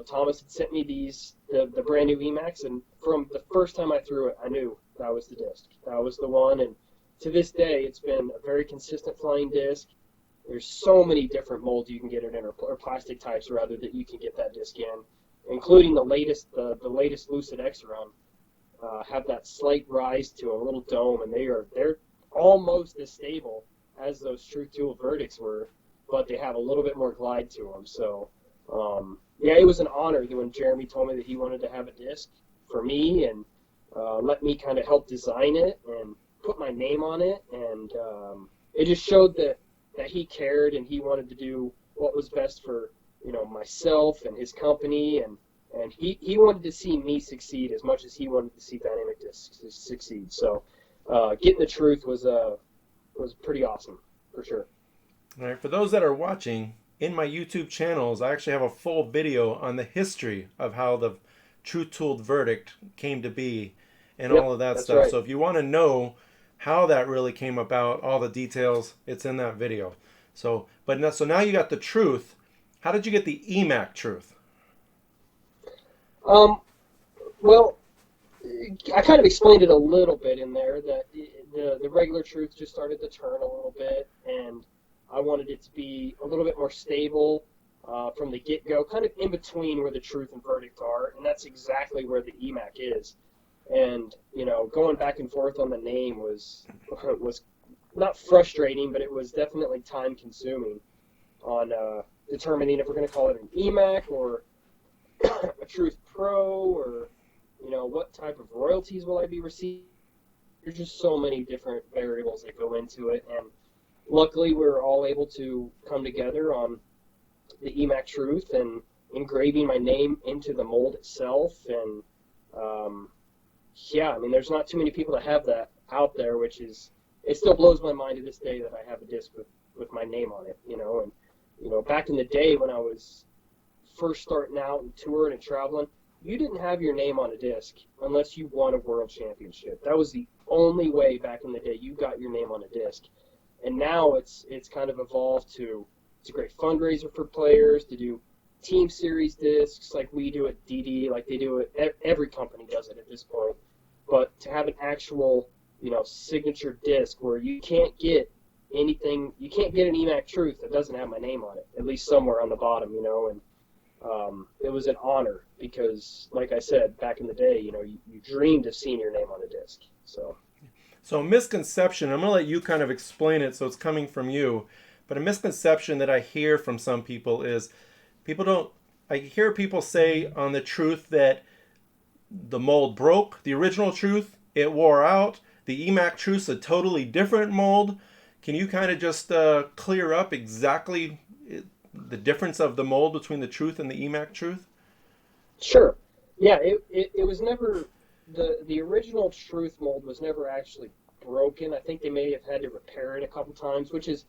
Thomas had sent me the brand new EMacs. And from the first time I threw it, I knew that was the disc. That was the one. And to this day, it's been a very consistent flying disc. There's so many different molds you can get it in, or plastic types rather, that you can get that disc in, including the latest Lucid X run. Have that slight rise to a little dome, and they're almost as stable as those Truth Tool verdicts were, but they have a little bit more glide to them. So, it was an honor when Jeremy told me that he wanted to have a disc for me and let me kind of help design it and put my name on it, and it just showed that he cared and he wanted to do what was best for myself and his company, and he wanted to see me succeed as much as he wanted to see DynamicDiscs succeed. So getting the truth was pretty awesome for sure. All right, for those that are watching, in my YouTube channels, I actually have a full video on the history of how the Truth Tooled verdict came to be and all of that stuff. Right. So if you want to know how that really came about, all the details, it's in that video. So now you got the truth. How did you get the EMac Truth? Well, I kind of explained it a little bit in there, that the regular truth just started to turn a little bit, and I wanted it to be a little bit more stable from the get-go, kind of in between where the truth and verdict are, and that's exactly where the EMac is. And, going back and forth on the name was not frustrating, but it was definitely time-consuming on determining if we're going to call it an EMac or a Truth Pro, or, what type of royalties will I be receiving. There's just so many different variables that go into it, and luckily we were all able to come together on the EMac Truth and engraving my name into the mold itself. And there's not too many people that have that out there, which is, it still blows my mind to this day that I have a disc with my name on it, and back in the day when I was first starting out and touring and traveling, you didn't have your name on a disc unless you won a world championship. That was the only way back in the day you got your name on a disc. And now it's kind of evolved to, it's a great fundraiser for players to do team series discs like we do at DD, like they do it, every company does it at this point. But to have an actual, signature disc where you can't get anything, you can't get an EMac Truth that doesn't have my name on it, at least somewhere on the bottom, and it was an honor because, like I said, back in the day, you dreamed of seeing your name on a disc. So a misconception, I'm going to let you kind of explain it so it's coming from you, but a misconception that I hear from some people is I hear people say on the Truth that the mold broke, the original Truth, it wore out, the EMac Truth's a totally different mold. Can you kind of just clear up exactly the difference of the mold between the Truth and the EMac Truth? Sure. Yeah, it was never, the original Truth mold was never actually broken. I think they may have had to repair it a couple times, which is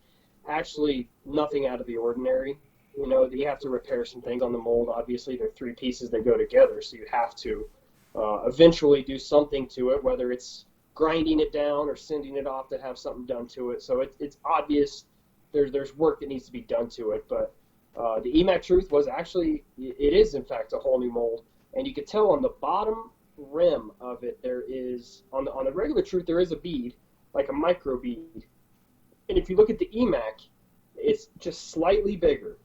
actually nothing out of the ordinary. You have to repair some things on the mold. Obviously, they're three pieces that go together, so you have to eventually do something to it, whether it's grinding it down or sending it off to have something done to it. So it's obvious there's work that needs to be done to it. But the EMac Truth was actually, it is in fact a whole new mold, and you could tell on the bottom rim of it there is, on the regular Truth there is a bead, like a micro bead, and if you look at the EMac, it's just slightly bigger.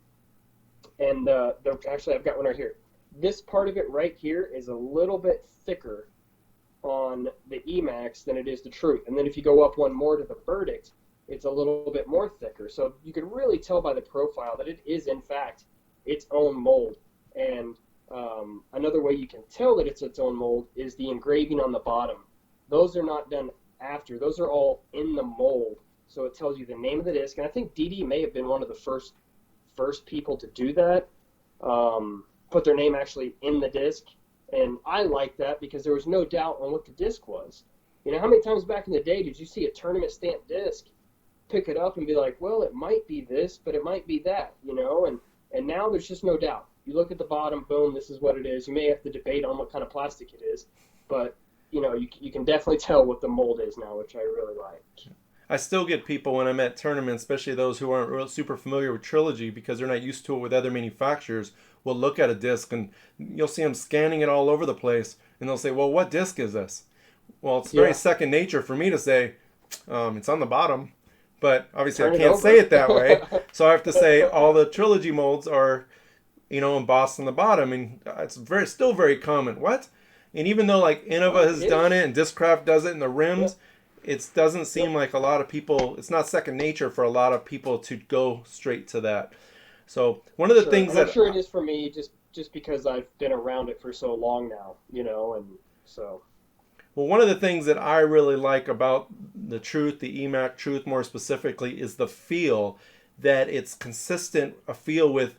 And actually I've got one right here. This part of it right here is a little bit thicker on the EMacs than it is the Truth. And then if you go up one more to the verdict, it's a little bit more thicker. So you can really tell by the profile that it is in fact its own mold. And another way you can tell that it's its own mold is the engraving on the bottom. Those are not done after. Those are all in the mold. So it tells you the name of the disc. And I think DD may have been one of the first people to do that, put their name actually in the disc. And I like that because there was no doubt on what the disc was. How many times back in the day did you see a tournament stamped disc, pick it up and be like, well, it might be this, but it might be that, and now there's just no doubt. You look at the bottom, boom, this is what it is. You may have to debate on what kind of plastic it is, but you can definitely tell what the mold is now, which I really like. I still get people when I'm at tournaments, especially those who aren't real super familiar with Trilogy because they're not used to it with other manufacturers, will look at a disc and you'll see them scanning it all over the place, and they'll say, well, what disc is this? Well, it's very second nature for me to say, it's on the bottom, but obviously I can't say it that way. So I have to say all the Trilogy molds are, embossed on the bottom, and it's still very common. What? And even though like Innova has done it and Discraft does it in the rims, it doesn't seem like a lot of people, it's not second nature for a lot of people to go straight to that. So one of the things that I'm sure it is for me, just because I've been around it for so long now, and so. Well, one of the things that I really like about the Truth, the EMac Truth more specifically, is the feel, that it's consistent, a feel with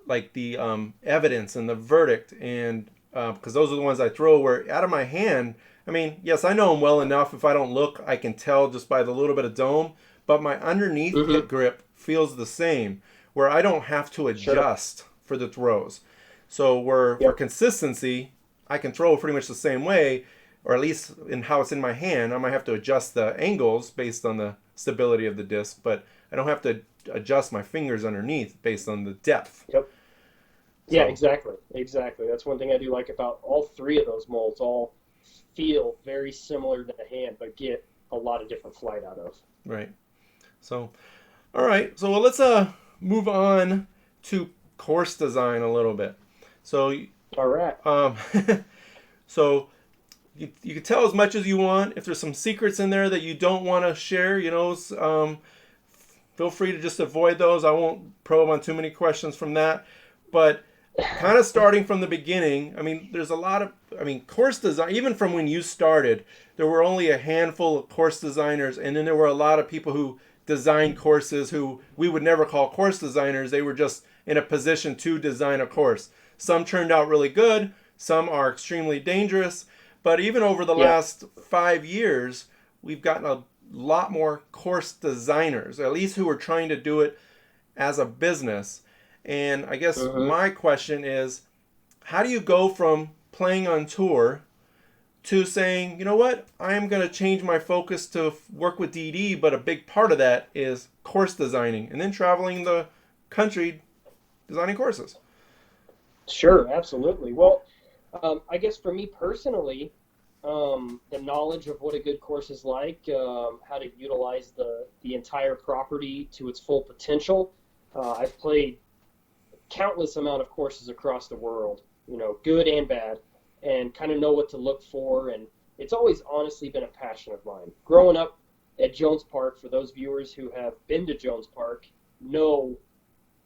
like the evidence and the verdict, and because those are the ones I throw where out of my hand, I mean, yes, I know them well enough. If I don't look, I can tell just by the little bit of dome, but my underneath grip feels the same, where I don't have to adjust for the throws. So for consistency, I can throw pretty much the same way, or at least in how it's in my hand. I might have to adjust the angles based on the stability of the disc, but I don't have to adjust my fingers underneath based on the depth. Yep. Yeah, exactly. That's one thing I do like about all three of those molds. All feel very similar to the hand, but get a lot of different flight out of. Right. So, all right. So let's move on to course design a little bit. So, all right. So you can tell as much as you want. If there's some secrets in there that you don't want to share, feel free to just avoid those. I won't probe on too many questions from that. But kind of starting from the beginning, I mean, there's a lot of, course design, even from when you started, there were only a handful of course designers, and then there were a lot of people who designed courses who we would never call course designers. They were just in a position to design a course. Some turned out really good, some are extremely dangerous, but even over the last 5 years, we've gotten a lot more course designers, at least who are trying to do it as a business. And I guess my question is, how do you go from playing on tour to saying, you know what, I am going to change my focus to work with DD, but a big part of that is course designing, and then traveling the country designing courses? Sure, absolutely. Well, I guess for me personally, the knowledge of what a good course is like, how to utilize the entire property to its full potential. I've played countless amount of courses across the world, good and bad, and kind of know what to look for. And it's always honestly been a passion of mine. Growing up at Jones Park, for those viewers who have been to Jones Park, know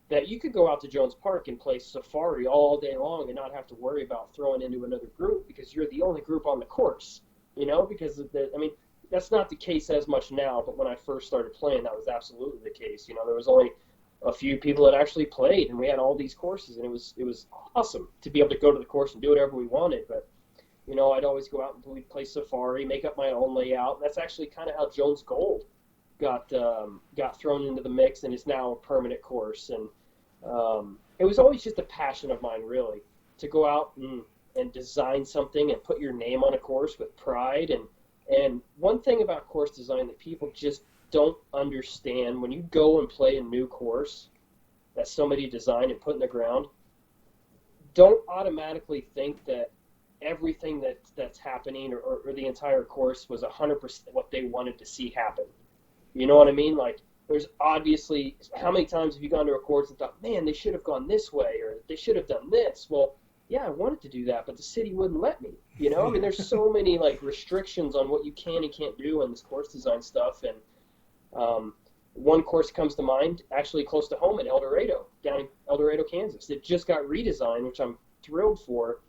that you could go out to Jones Park and play Safari all day long and not have to worry about throwing into another group because you're the only group on the course, because that's not the case as much now, but when I first started playing, that was absolutely the case. There was only a few people that actually played, and we had all these courses, and it was awesome to be able to go to the course and do whatever we wanted. But I'd always go out and we'd play Safari, make up my own layout. And that's actually kind of how Jones Gold got thrown into the mix, and is now a permanent course. And it was always just a passion of mine, really, to go out and design something and put your name on a course with pride. And one thing about course design that people just don't understand, when you go and play a new course that somebody designed and put in the ground, don't automatically think that everything that's happening or the entire course was 100% what they wanted to see happen. You know what I mean? Like, there's obviously, how many times have you gone to a course and thought, man, they should have gone this way, or they should have done this? Well, yeah, I wanted to do that, but the city wouldn't let me. There's so many restrictions on what you can and can't do in this course design stuff. And one course comes to mind, actually close to home, in El Dorado, down in El Dorado, Kansas. It just got redesigned, which I'm thrilled for.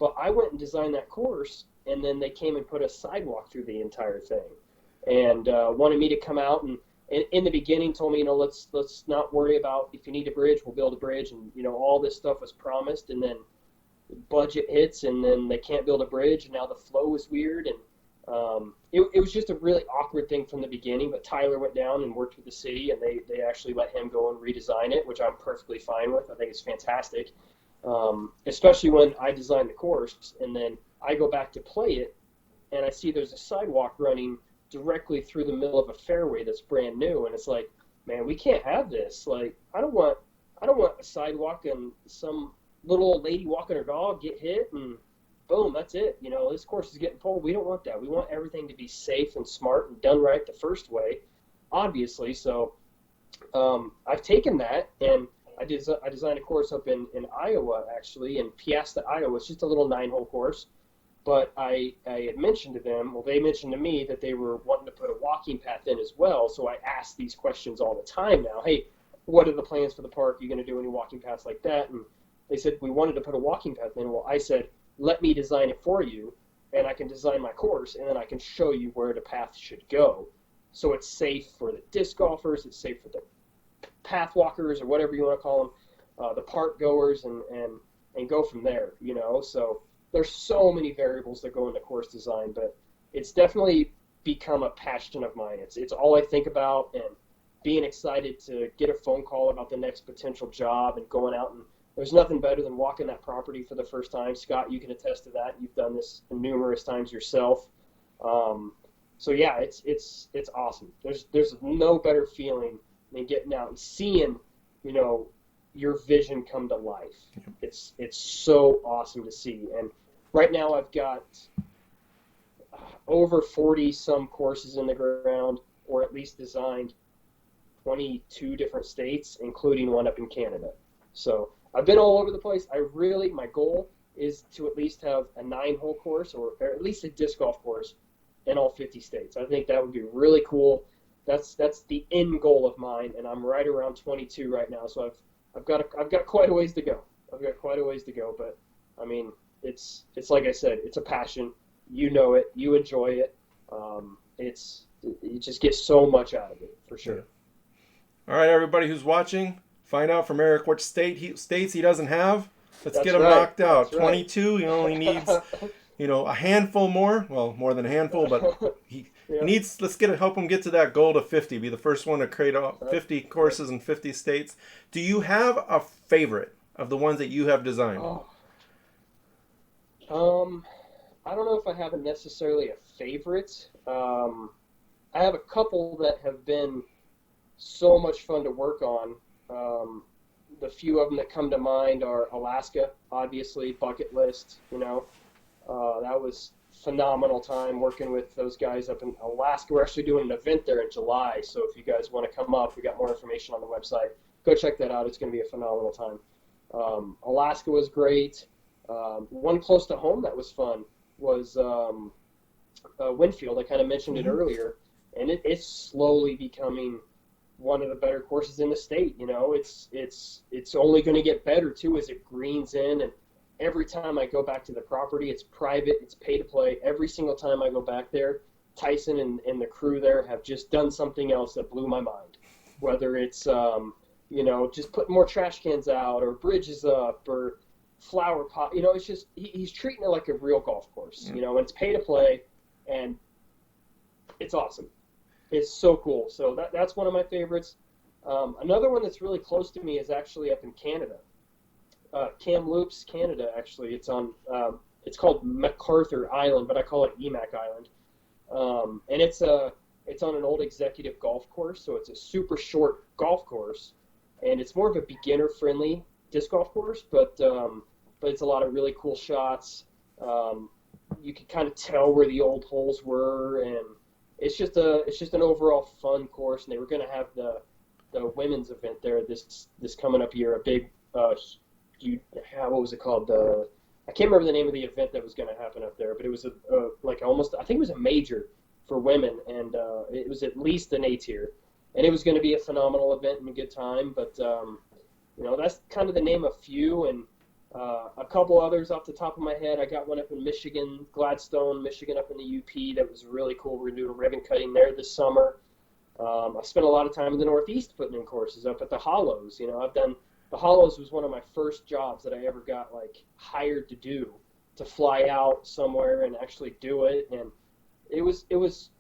But I went and designed that course, and then they came and put a sidewalk through the entire thing, and wanted me to come out and in the beginning told me, let's not worry about, if you need a bridge, we'll build a bridge, and all this stuff was promised, and then budget hits, and then they can't build a bridge, and now the flow is weird, and It was just a really awkward thing from the beginning, but Tyler went down and worked with the city, and they actually let him go and redesign it, which I'm perfectly fine with. I think it's fantastic, especially when I designed the course, and then I go back to play it, and I see there's a sidewalk running directly through the middle of a fairway that's brand new, and it's like, man, we can't have this. Like, I don't want a sidewalk and some little old lady walking her dog get hit and boom, that's it. You know, this course is getting pulled. We don't want that. We want everything to be safe and smart and done right the first way, obviously. So I've taken that, and I designed a course up in Iowa, actually, in Piasta, Iowa. It's just a little 9-hole course. But I had mentioned to them, well, they mentioned to me that they were wanting to put a walking path in as well. So I ask these questions all the time now. Hey, what are the plans for the park? Are you going to do any walking paths like that? And they said, we wanted to put a walking path in. Well, I said, let me design it for you, and I can design my course, and then I can show you where the path should go. So it's safe for the disc golfers, it's safe for the path walkers, or whatever you want to call them, the park goers, and go from there, you know. So there's so many variables that go into course design, but it's definitely become a passion of mine. It's all I think about, and being excited to get a phone call about the next potential job and going out, and there's nothing better than walking that property for the first time. Scott, you can attest to that. You've done this numerous times yourself. So yeah, it's awesome. There's no better feeling than getting out and seeing, you know, your vision come to life. It's so awesome to see. And right now I've got over 40 some courses in the ground, or at least designed 22 different states, including one up in Canada. So I've been all over the place. My goal is to at least have a 9-hole course, or at least a disc golf course in all 50 states. I think that would be really cool. That's the end goal of mine, and I'm right around 22 right now. So I've got quite a ways to go. But I mean, it's like I said, it's a passion. You know it. You enjoy it. You just get so much out of it, for sure. All right, everybody who's watching, find out from Eric which states he doesn't have. Let's get him right. knocked out. That's 22, right. He only needs, a handful more. Well, more than a handful, but he needs. Let's help him get to that goal to 50. Be the first one to create 50 courses in 50 states. Do you have a favorite of the ones that you have designed? I don't know if I have necessarily a favorite. I have a couple that have been so much fun to work on. The few of them that come to mind are Alaska, obviously, bucket list, you know. That was phenomenal time working with those guys up in Alaska. We're actually doing an event there in July, so if you guys want to come up, we got more information on the website. Go check that out. It's going to be a phenomenal time. Alaska was great. One close to home that was fun was Winfield. I kind of mentioned it earlier, and it's slowly becoming one of the better courses in the state. You know, it's only going to get better too as it greens in, and every time I go back to the property, it's private, it's pay to play. Every single time I go back there, Tyson and the crew there have just done something else that blew my mind. Whether it's just putting more trash cans out, or bridges up, or flower pot, it's just he's treating it like a real golf course, and it's pay to play, and it's awesome. It's so cool. So that's one of my favorites. Another one that's really close to me is actually up in Canada. Kamloops, Canada, actually. It's called MacArthur Island, but I call it EMac Island. And it's on an old executive golf course, so it's a super short golf course, and it's more of a beginner-friendly disc golf course, but it's a lot of really cool shots. You can kind of tell where the old holes were, and it's just an overall fun course. And they were going to have the women's event there this coming up year, a big what was it called? I can't remember the name of the event that was going to happen up there, but it was I think it was a major for women, and it was at least an A tier, and it was going to be a phenomenal event and a good time. But that's kind of the name of few, and a couple others off the top of my head. I got one up in Michigan, Gladstone, Michigan, up in the UP. That was really cool. We're doing ribbon cutting there this summer. I spent a lot of time in the Northeast putting in courses up at the Hollows. The Hollows was one of my first jobs that I ever got hired to do, to fly out somewhere and actually do it. And it was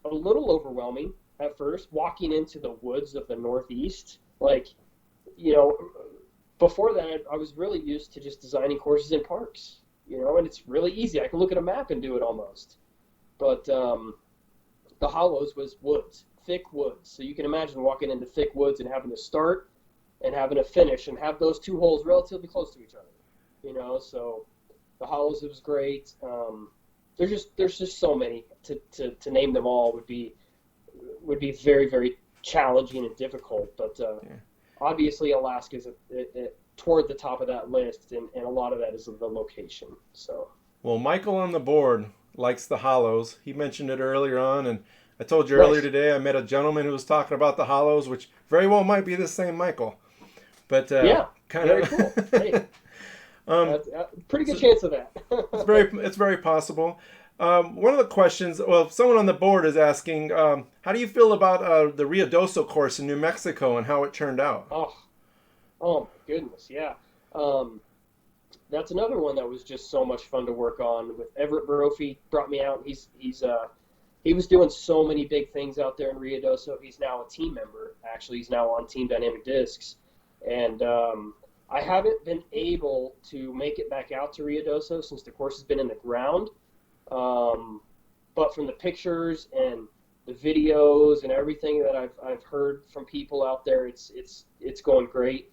a little overwhelming at first, walking into the woods of the Northeast. Like, you know, before that, I was really used to just designing courses in parks, and it's really easy. I can look at a map and do it almost. But the Hollows was woods, thick woods. So you can imagine walking into thick woods and having to start and having to finish and have those two holes relatively close to each other. So the Hollows was great. There's just so many to name them all would be very, very challenging and difficult. But obviously Alaska is toward the top of that list, and a lot of that is the location. So. Well, Michael on the board likes the Hollows. He mentioned it earlier on, and I told you earlier today I met a gentleman who was talking about the Hollows, which very well might be the same Michael. But kind very of cool. Hey, pretty good chance of that. it's very possible. One of the questions, well, someone on the board is asking, how do you feel about the Ruidoso course in New Mexico and how it turned out? Oh my goodness, yeah. That's another one that was just so much fun to work on. With Everett Brophy, brought me out. He was doing so many big things out there in Ruidoso. He's now a team member. Actually, he's now on Team DynamicDiscs, and I haven't been able to make it back out to Ruidoso since the course has been in the ground. But from the pictures and the videos and everything that I've heard from people out there, it's going great.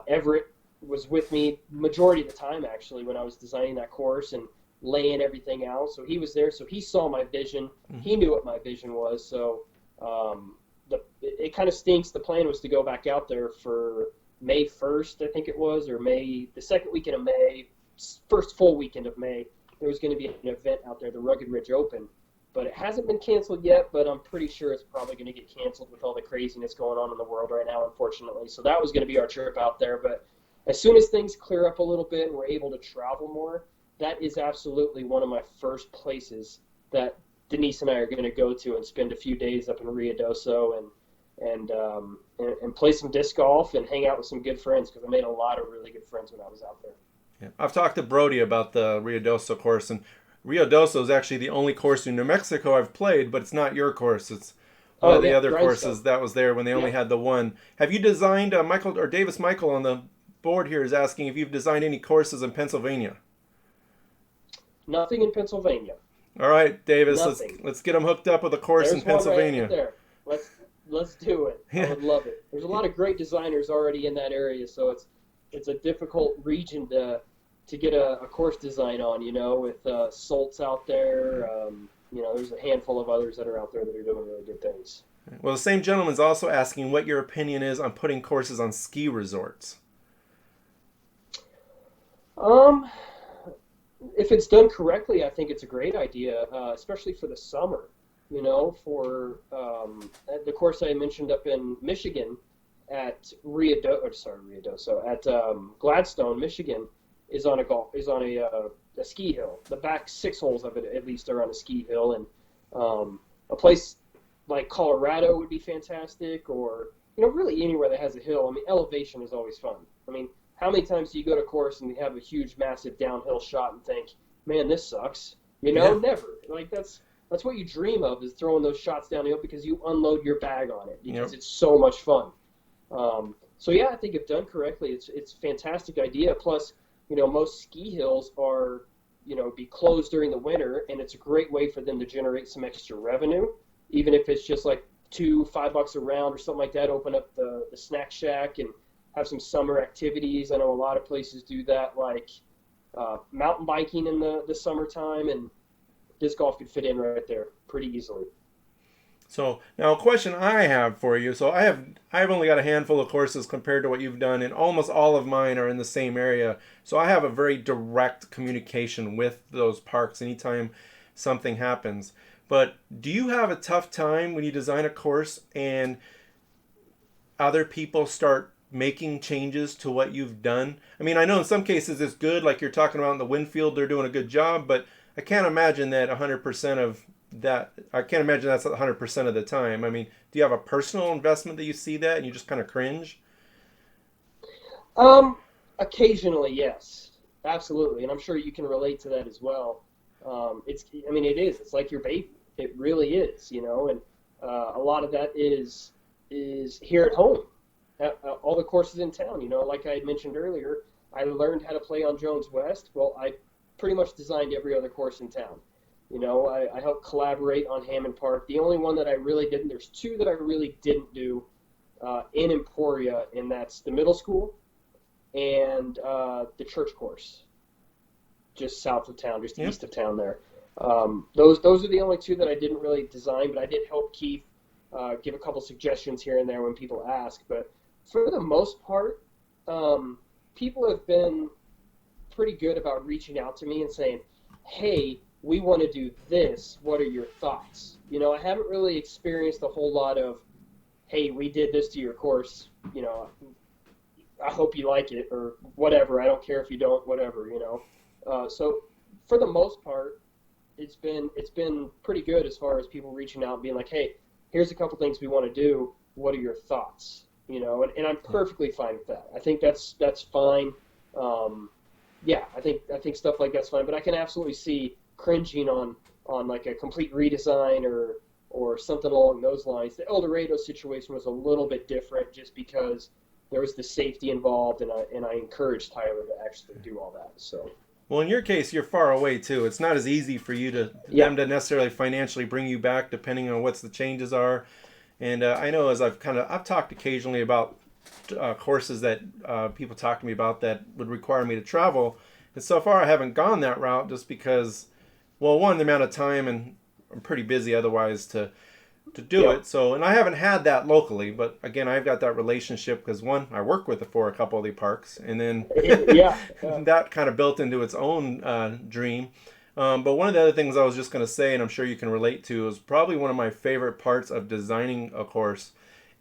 Everett was with me majority of the time, actually, when I was designing that course and laying everything out. So he was there, so he saw my vision. Mm-hmm. He knew what my vision was. So it kind of stinks. The plan was to go back out there for May 1st, I think it was, or the second weekend of May, first full weekend of May. There was going to be an event out there, the Rugged Ridge Open. But it hasn't been canceled yet, but I'm pretty sure it's probably going to get canceled with all the craziness going on in the world right now, unfortunately. So that was going to be our trip out there. But as soon as things clear up a little bit and we're able to travel more, that is absolutely one of my first places that Denise and I are going to go to and spend a few days up in Ruidoso and play some disc golf and hang out with some good friends, because I made a lot of really good friends when I was out there. Yeah. I've talked to Brody about the Ruidoso course, and Ruidoso is actually the only course in New Mexico I've played, but it's not your course. It's one of the other courses that was there when they only had the one. Have you designed, Michael, or Davis Michael on the board here is asking if you've designed any courses in Pennsylvania? Nothing in Pennsylvania. All right, Davis, let's get them hooked up with a course in Pennsylvania. Right there. Let's do it. Yeah. I would love it. There's a lot of great designers already in that area, so it's a difficult region to get a course design on, with Soltz out there. There's a handful of others that are out there that are doing really good things. Well, the same gentleman's also asking what your opinion is on putting courses on ski resorts. If it's done correctly, I think it's a great idea, especially for the summer. For the course I mentioned up in Michigan at Gladstone, Michigan, is on a ski hill. The back 6 holes of it, at least, are on a ski hill, and a place like Colorado would be fantastic, or really anywhere that has a hill. I mean, elevation is always fun. I mean, how many times do you go to a course and you have a huge, massive downhill shot and think, "Man, this sucks"? Never. Like that's what you dream of, is throwing those shots downhill, because you unload your bag on it, because it's so much fun. So yeah, I think if done correctly, it's a fantastic idea. Plus, most ski hills are, be closed during the winter, and it's a great way for them to generate some extra revenue, even if it's just like $5 a round or something like that. Open up the snack shack and have some summer activities. I know a lot of places do that, like mountain biking in the summertime, and disc golf could fit in right there pretty easily. So now a question I have for you. So I've only got a handful of courses compared to what you've done, and almost all of mine are in the same area. So I have a very direct communication with those parks anytime something happens. But do you have a tough time when you design a course and other people start making changes to what you've done? I mean, I know in some cases it's good, like you're talking about in the Winfield, they're doing a good job, but I can't imagine that 100% of that. I can't imagine that's 100% of the time. I mean, do you have a personal investment that you see that and you just kind of cringe? Occasionally, yes, absolutely, and I'm sure you can relate to that as well. I mean, it is. It's like your baby. It really is, and a lot of that is here at home. All the courses in town, like I had mentioned earlier, I learned how to play on Jones West. Well, I pretty much designed every other course in town. I helped collaborate on Hammond Park. The only one that I really didn't, there's two that I really didn't do in Emporia, and that's the middle school and the church course, just south of town, just east of town there. Those are the only two that I didn't really design, but I did help Keith give a couple suggestions here and there when people ask. But for the most part, people have been pretty good about reaching out to me and saying, hey, we want to do this. What are your thoughts? I haven't really experienced a whole lot of, hey, we did this to your course. I hope you like it or whatever. I don't care if you don't, whatever, So for the most part, it's been pretty good as far as people reaching out and being like, hey, here's a couple things we want to do. What are your thoughts? And I'm perfectly fine with that. I think that's fine. I think stuff like that's fine, but I can absolutely see cringing on like a complete redesign or something along those lines. The El Dorado situation was a little bit different just because there was the safety involved, and I encouraged Tyler to actually do all that. So. Well, in your case, you're far away too. It's not as easy for them to necessarily financially bring you back, depending on what the changes are. And I know as I've talked occasionally about courses that people talk to me about that would require me to travel, and so far I haven't gone that route just because, well, one, the amount of time, and I'm pretty busy otherwise to do it. So, and I haven't had that locally, but again, I've got that relationship because one, I work with it for a couple of the parks, and then that kind of built into its own dream. But one of the other things I was just going to say, and I'm sure you can relate to, is probably one of my favorite parts of designing a course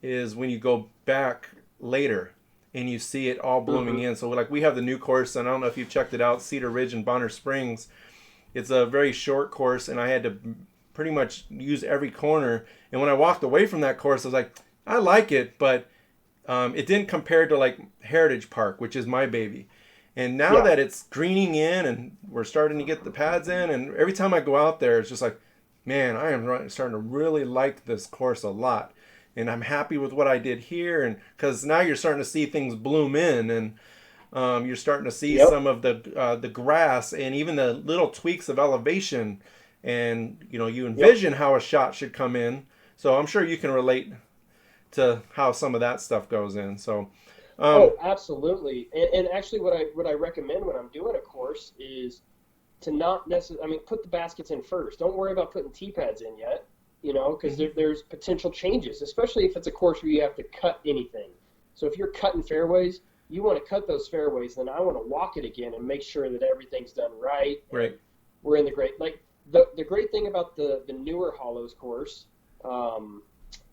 is when you go back later and you see it all blooming in. So like we have the new course, and I don't know if you've checked it out, Cedar Ridge and Bonner Springs. It's a very short course, and I had to pretty much use every corner. And when I walked away from that course, I was like, I like it, but it didn't compare to like Heritage Park, which is my baby. And now that it's greening in and we're starting to get the pads in, and every time I go out there, it's just like, man, I am starting to really like this course a lot. And I'm happy with what I did here. And because now you're starting to see things bloom in, and you're starting to see some of the grass and even the little tweaks of elevation. And, you envision how a shot should come in. So I'm sure you can relate to how some of that stuff goes in. So. Absolutely. And actually what I recommend when I'm doing a course is to not necessarily, put the baskets in first. Don't worry about putting tee pads in yet, because there's potential changes, especially if it's a course where you have to cut anything. So if you're cutting fairways, you want to cut those fairways, then I want to walk it again and make sure that everything's done right. Right. We're in the the great thing about the newer Hollows course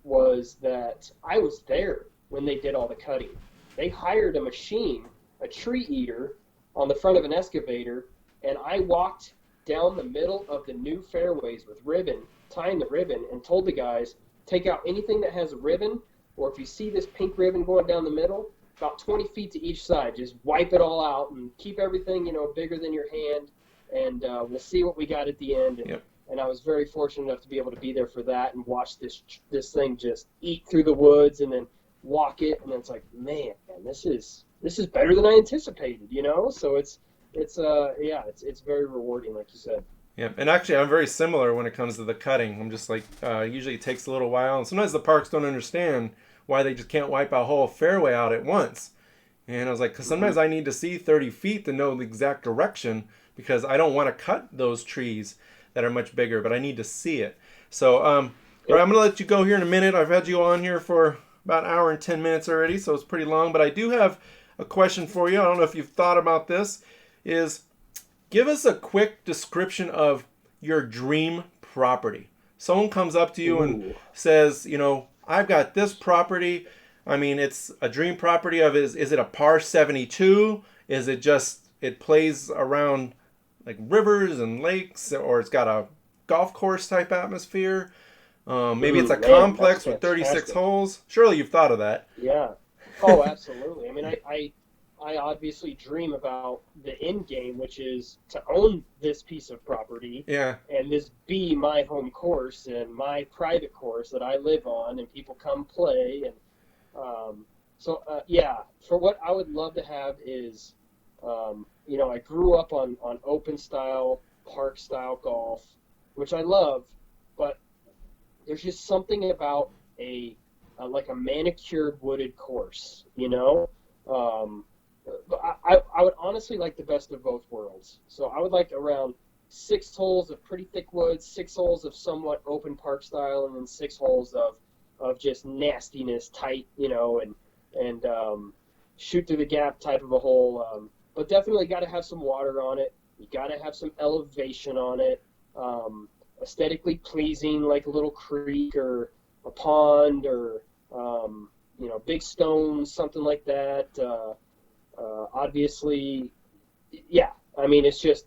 was that I was there when they did all the cutting. They hired a machine, a tree eater, on the front of an excavator, and I walked down the middle of the new fairways with ribbon, tying the ribbon, and told the guys, take out anything that has a ribbon, or if you see this pink ribbon going down the middle, about 20 feet to each side, just wipe it all out and keep everything, bigger than your hand, and we'll see what we got at the end. And I was very fortunate enough to be able to be there for that and watch this thing just eat through the woods and then walk it, and it's like, man, this is better than I anticipated, So it's very rewarding, like you said. Yeah, and actually I'm very similar when it comes to the cutting. I'm just like, usually it takes a little while, and sometimes the parks don't understand why they just can't wipe a whole fairway out at once. And I was like, because sometimes I need to see 30 feet to know the exact direction, because I don't want to cut those trees that are much bigger, but I need to see it. So I'm going to let you go here in a minute. I've had you on here for about an hour and 10 minutes already, so it's pretty long. But I do have a question for you. I don't know if you've thought about this. Is give us a quick description of your dream property. Someone comes up to you and says, I've got this property. It's a dream property of, is it a par 72? Is it just, it plays around like rivers and lakes, or it's got a golf course type atmosphere? Maybe it's a complex with 36 holes. Surely you've thought of that. Yeah. Oh, absolutely. I obviously dream about the end game, which is to own this piece of property, Yeah. and this be my home course and my private course that I live on, and people come play. And yeah, for what I would love to have is, I grew up on open style, park style golf, which I love, but there's just something about like a manicured wooded course, But I would honestly like the best of both worlds. So I would like around 6 holes of pretty thick woods, 6 holes of somewhat open park style, and then 6 holes of just nastiness, tight, and shoot through the gap type of a hole. But definitely got to have some water on it. You got to have some elevation on it. Aesthetically pleasing, like a little creek or a pond or big stones, something like that. Obviously, yeah. I mean, it's just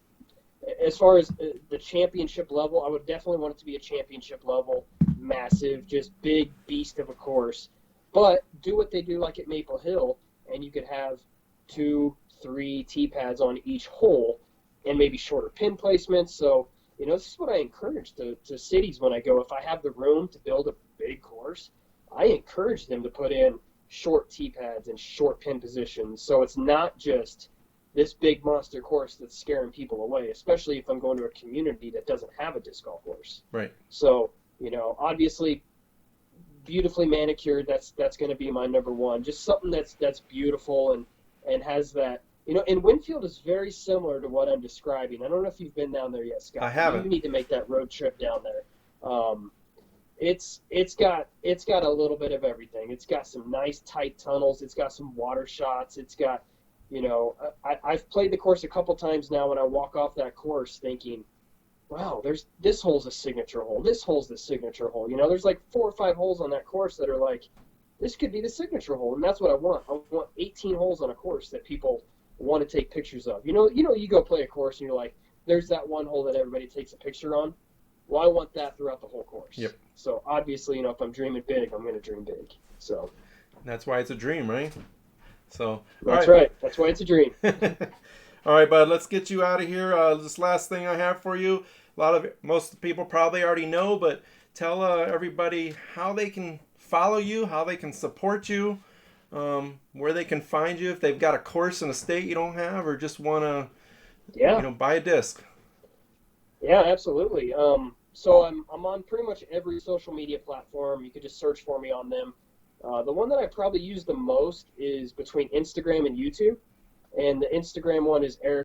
as far as the championship level, I would definitely want it to be a championship level, massive, just big beast of a course. But do what they do like at Maple Hill, and you could have 2, 3 tee pads on each hole, and maybe shorter pin placements. So this is what I encourage to cities when I go. If I have the room to build a big course, I encourage them to put in short tee pads and short pin positions, so it's not just this big monster course that's scaring people away, especially if I'm going to a community that doesn't have a disc golf course. Right. So, obviously beautifully manicured, that's going to be my number one. Just something that's beautiful and has that, and Winfield is very similar to what I'm describing. I don't know if you've been down there yet, Scott. I haven't. You need to make that road trip down there. It's got a little bit of everything. It's got some nice tight tunnels. It's got some water shots. It's got, I've played the course a couple times now when I walk off that course thinking, wow, this hole's a signature hole. This hole's the signature hole. There's like 4 or 5 holes on that course that are like, this could be the signature hole, and that's what I want. I want 18 holes on a course that people want to take pictures of. You go play a course and you're like, there's that one hole that everybody takes a picture on. Well, I want that throughout the whole course. Yep. So obviously, if I'm dreaming big, I'm going to dream big. So that's why it's a dream, right? So that's right. That's why it's a dream. All right, bud. Let's get you out of here. This last thing I have for you. Most people probably already know, but tell everybody how they can follow you, how they can support you, where they can find you if they've got a course in a state you don't have, or just want to, buy a disc. Yeah, absolutely. So I'm on pretty much every social media platform. You could just search for me on them. The one that I probably use the most is between Instagram and YouTube. And the Instagram one is Eric